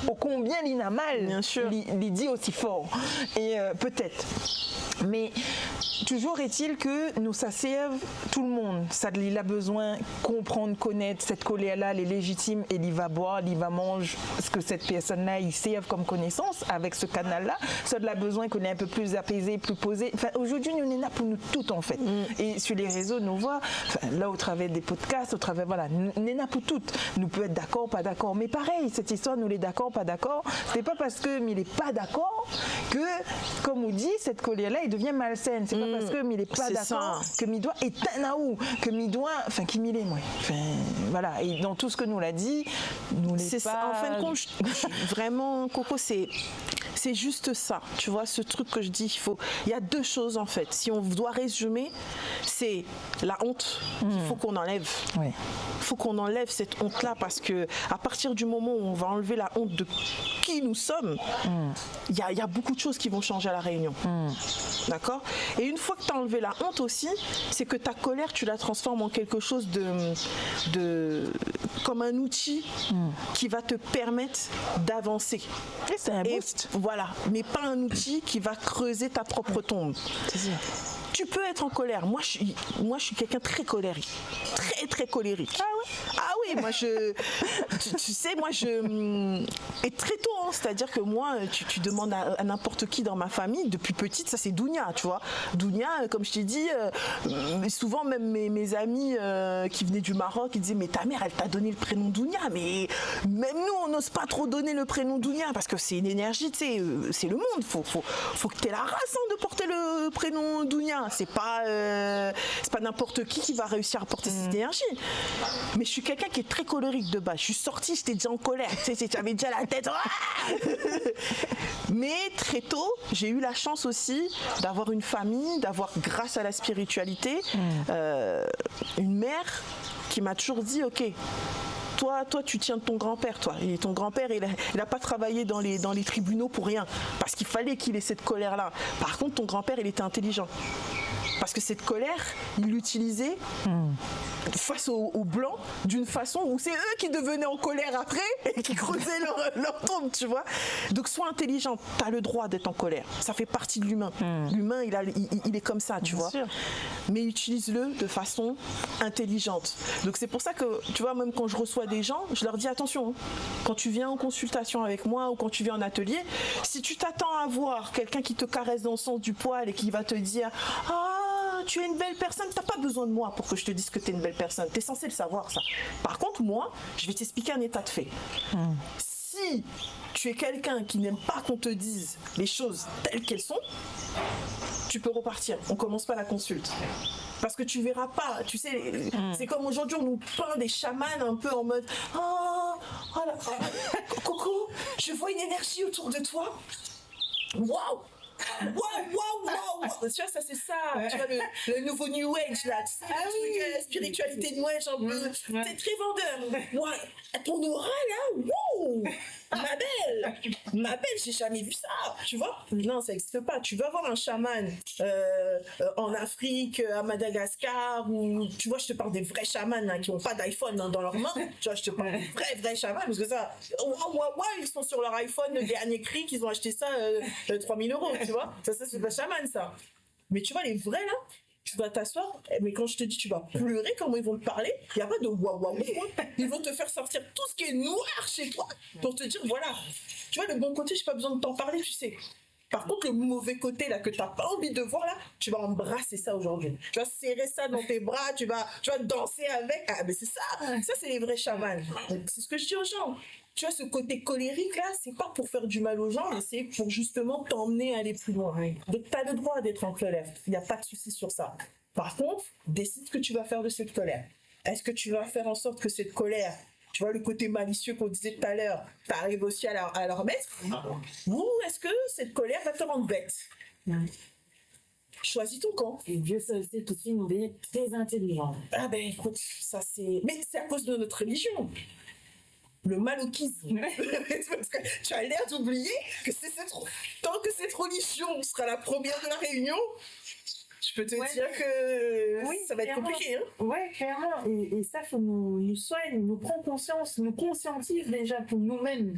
au combien il n'a mal. Bien sûr. Il dit aussi fort. Et peut-être. Mais toujours est-il que nous, ça serve tout le monde. Ça, il a besoin de comprendre, connaître cette colère-là, elle est légitime, et il va boire, il va manger ce que cette personne-là, il serve comme connaissance avec ce canal-là. Ça, il a besoin qu'on est un peu plus apaisé, plus posé. Aujourd'hui, nous, on est là pour nous toutes, en fait. Et sur les réseaux, nous voit, là, au travers des podcasts, au travers, nous est là pour toutes. Nous pouvons être d'accord, pas d'accord. Mais pareil, cette histoire, nous, les d'accord, pas d'accord, c'est pas parce que il n'est pas d'accord que, comme on dit, cette colère-là, il devient malsaine. C'est pas parce que il n'est pas d'accord que il doit éteindre à où, que il doit, qu'il m'y est, moi. Voilà. Et dans tout ce que nous l'a dit, nous l'est pas. Ça, en fin de compte, vraiment, Coco, c'est juste ça. Tu vois, ce truc que je dis, il y a deux choses en fait. Si on doit résumer, c'est la honte qu'il faut qu'on enlève. Oui. Il faut qu'on enlève cette honte-là parce que à partir du moment où on va enlever la honte de qui nous sommes, il y a beaucoup de choses qui vont changer à la Réunion. D'accord? Et une fois que tu as enlevé la honte aussi, c'est que ta colère, tu la transformes en quelque chose comme un outil qui va te permettre d'avancer. Et c'est un boost. Voilà, mais pas un outil qui va creuser ta propre tombe. C'est ça. Tu peux être en colère. Moi, je suis quelqu'un très colérique. Très, très colérique. Ah oui? Ah oui, moi, tu sais, et très tôt, hein, c'est-à-dire que moi, tu demandes à n'importe qui dans ma famille, depuis petite, ça c'est Dounia, tu vois. Dounia, comme je t'ai dit, souvent même mes amis qui venaient du Maroc, ils disaient, mais ta mère, elle t'a donné le prénom Dounia. Mais même nous, on n'ose pas trop donner le prénom Dounia parce que c'est une énergie, tu sais, c'est le monde. Faut que tu aies la race de porter le prénom Dounia. C'est pas n'importe qui va réussir à porter cette énergie. Mais je suis quelqu'un qui est très colérique de base. Je suis sortie, j'étais déjà en colère. Tu sais, j'avais déjà la tête. Mais très tôt, j'ai eu la chance aussi d'avoir une famille, d'avoir, grâce à la spiritualité, une mère qui m'a toujours dit, ok, toi, tu tiens de ton grand-père, toi. Et ton grand-père, il n'a pas travaillé dans les tribunaux pour rien. Parce qu'il fallait qu'il ait cette colère-là. Par contre, ton grand-père, il était intelligent. Parce que cette colère, il l'utilisait face aux Blancs d'une façon où c'est eux qui devenaient en colère après et qui creusaient leur tombe, tu vois. Donc sois intelligent, tu as le droit d'être en colère. Ça fait partie de l'humain. L'humain, il est comme ça, tu vois. Sûr. Mais utilise-le de façon intelligente. Donc c'est pour ça que, tu vois, même quand je reçois des gens, je leur dis attention, quand tu viens en consultation avec moi ou quand tu viens en atelier, si tu t'attends à voir quelqu'un qui te caresse dans le sens du poil et qui va te dire « Ah, tu es une belle personne, t'as pas besoin de moi pour que je te dise que tu es une belle personne. Tu es censé le savoir, ça. Par contre, moi, je vais t'expliquer un état de fait. Si tu es quelqu'un qui n'aime pas qu'on te dise les choses telles qu'elles sont, tu peux repartir. On commence pas la consulte. Parce que tu verras pas, tu sais, c'est comme aujourd'hui, on nous peint des chamans un peu en mode « Oh là, Coco, je vois une énergie autour de toi. Waouh! Wow. Tu vois, ça c'est ça. Tu vois, le nouveau New Age là, tu sais, la spiritualité New Age, c'est très vendeur. Ouais, ton aura là, wow, ma belle, j'ai jamais vu ça. Tu vois? Non, ça n'existe pas. Tu vas voir un chaman en Afrique, à Madagascar, ou tu vois, je te parle des vrais chamans là, qui n'ont pas d'iPhone dans leurs mains. Tu vois, je te parle des vrais chamans, parce que ça, ils sont sur leur iPhone, le dernier cri, qu'ils ont acheté ça 3 000 €. Tu vois, ça c'est pas chaman, ça. Mais tu vois, les vrais là, tu vas t'asseoir, mais quand je te dis tu vas pleurer, comment ils vont te parler, il n'y a pas de waouh waouh. Ils vont te faire sortir tout ce qui est noir chez toi pour te dire voilà. Tu vois, le bon côté, j'ai pas besoin de t'en parler, tu sais. Par contre, le mauvais côté là que tu n'as pas envie de voir là, tu vas embrasser ça aujourd'hui. Tu vas serrer ça dans tes bras, tu vas danser avec. Ah, mais c'est ça. Ça, c'est les vrais chamans. C'est ce que je dis aux gens. Tu vois, ce côté colérique là, c'est pas pour faire du mal aux gens, mais c'est pour justement t'emmener à aller plus loin. Donc, tu as le droit d'être en colère. Il n'y a pas de souci sur ça. Par contre, décide ce que tu vas faire de cette colère. Est-ce que tu vas faire en sorte que cette colère, tu vois, le côté malicieux qu'on disait tout à l'heure, t'arrives aussi à leur mettre, ou est-ce que cette colère va te rendre bête? Choisis ton camp. Et Dieu seul sait aussi nous est très intelligent. Ah ben écoute, ça c'est... Mais c'est à cause de notre religion. Le malouquisme. Parce que tu as l'air d'oublier que tant que cette religion sera la première de la Réunion, je peux te dire que oui, ça va être compliqué. Hein. Oui, clairement. Et ça, il faut nous soigner, nous prendre conscience, nous conscientise déjà pour nous-mêmes.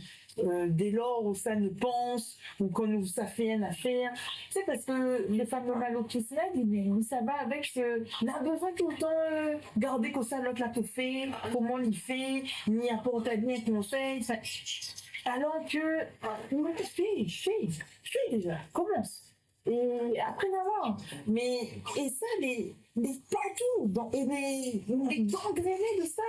Dès lors où ça nous pense, ou quand ça fait rien à faire. Tu sais, parce que les fameux malouquisme, ça va avec on a besoin tout le temps garder que ça l'autre l'a fait, comment il fait, ni apporter ni conseil. Alors que, fais déjà, commence. Et après d'avoir, et ça, les partout, et les gangrénés de ça,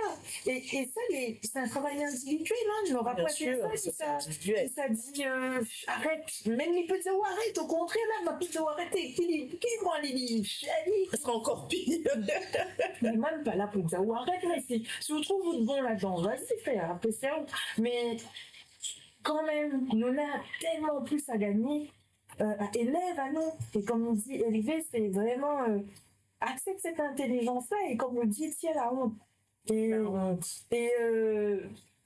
et ça, c'est un travail individuel, hein, je me rappelle pas ça dit, arrête, même il peut dire, arrête, au contraire, là, ma peut dire, arrêtez, moi, Lily, ça sera encore pire. Mais même pas là pour dire, arrête, mais si vous trouvez bon là-dedans, vas-y, frère, après c'est bon, mais quand même, on a tellement plus à gagner. Élève à nous. Et comme on dit, élever, c'est vraiment accepte cette intelligence-là. Et comme on dit, tiens la honte. Et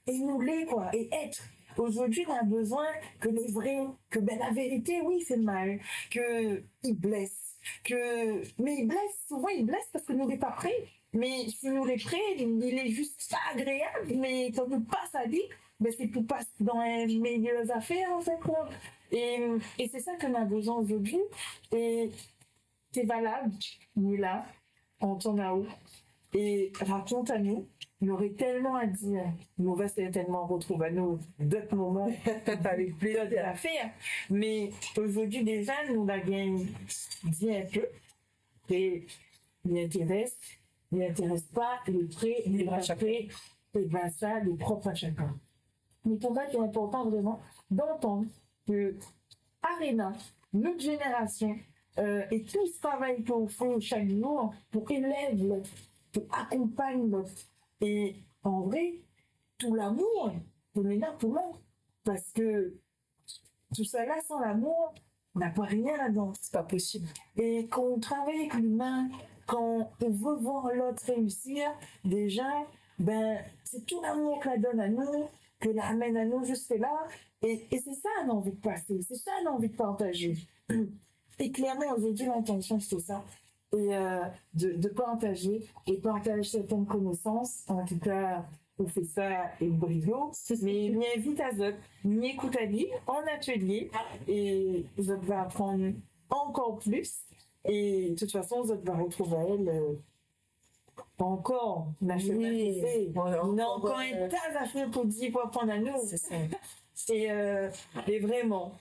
nous l'est, quoi. Et être. Aujourd'hui, on a besoin que les vrais, que la vérité, oui, c'est mal. Qu'il blesse. Mais il blesse, souvent il blesse parce que nous n'est pas prêts. Mais si nous l'est prêts, il est juste pas agréable. Mais quand nous passe à dire, c'est pour passer dans les meilleures affaires, en fait, quoi. Et c'est ça qu'on a besoin aujourd'hui. Et c'est valable, nous là, en temps à où. Et raconte à nous, il y aurait tellement à dire. On va certainement retrouver à nous d'autres moments avec plaisir à faire. Mais aujourd'hui, déjà, nous la gagnons dit un peu. Et il n'intéresse pas, le prêt, les bras prêts, et bien ça, le propre à chacun. Mais pour moi, c'est important vraiment d'entendre que Arena, notre génération, et tout ce travail qu'on fait chaque jour pour élève, pour accompagner, et en vrai, tout l'amour, on est là pour l'autre. Parce que tout ça là, sans l'amour, on n'a pas rien là-dedans. C'est pas possible. Et quand on travaille avec l'humain, quand on veut voir l'autre réussir, déjà, c'est tout l'amour qu'elle donne à nous, que l'amène à nous juste là. Et c'est ça qu'on a envie de passer, c'est ça qu'on a envie de partager. Et clairement, aujourd'hui, l'intention, c'est ça. Et de partager, et partager certaines connaissances. En tout cas, on fait ça et brio. Mais m'y invite à Zot, m'y écoute à lui en atelier. Et Zot va apprendre encore plus. Et de toute façon, Zot va retrouver elle. Encore, on a encore un tas à faire pour dire quoi prendre à nous. C'est ça. Et vraiment.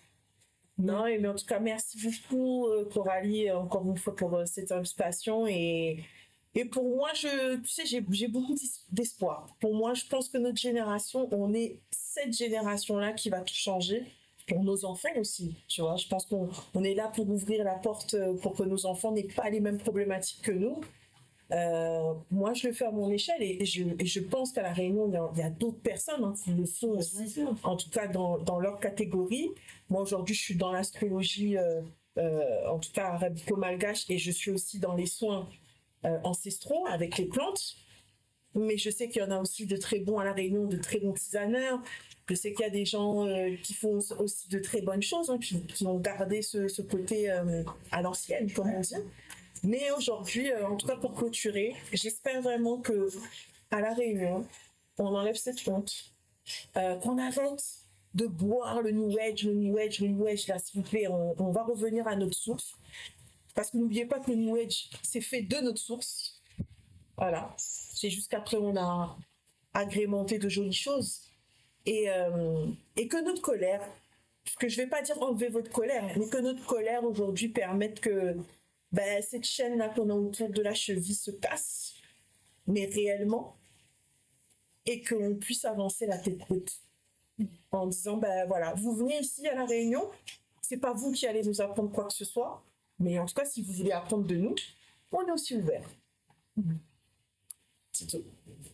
Non, mais en tout cas, merci beaucoup, Coralie, encore une fois pour cette invitation. Et pour moi, tu sais, j'ai beaucoup d'espoir. Pour moi, je pense que notre génération, on est cette génération-là qui va tout changer. Pour nos enfants aussi, tu vois. Je pense qu'on est là pour ouvrir la porte pour que nos enfants n'aient pas les mêmes problématiques que nous. Moi, je le fais à mon échelle et je pense qu'à La Réunion, il y a d'autres personnes qui le font aussi, en tout cas dans leur catégorie. Moi, aujourd'hui, je suis dans l'astrologie, en tout cas arabico-malgache, et je suis aussi dans les soins ancestraux avec les plantes. Mais je sais qu'il y en a aussi de très bons à La Réunion, de très bons tisaneurs. Je sais qu'il y a des gens qui font aussi de très bonnes choses, qui ont gardé ce côté à l'ancienne, comme on dit. Mais aujourd'hui, en tout cas pour clôturer, j'espère vraiment que à La Réunion, on enlève cette honte, qu'on arrête de boire le New Age, là, s'il vous plaît, on va revenir à notre source. Parce que n'oubliez pas que le New Age, c'est fait de notre source. Voilà. C'est juste qu'après, on a agrémenté de jolies choses. Et que notre colère, parce que je ne vais pas dire enlever votre colère, mais que notre colère aujourd'hui permette que cette chaîne-là qu'on a autour de la cheville se casse, mais réellement, et qu'on puisse avancer la tête haute. En disant, voilà, vous venez ici à La Réunion, c'est pas vous qui allez nous apprendre quoi que ce soit, mais en tout cas, si vous voulez apprendre de nous, on est aussi ouvert. C'est tout.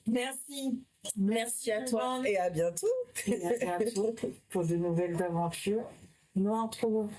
Merci. Merci à toi et à bientôt. Et à bientôt pour de nouvelles aventures. Nous, entre nous.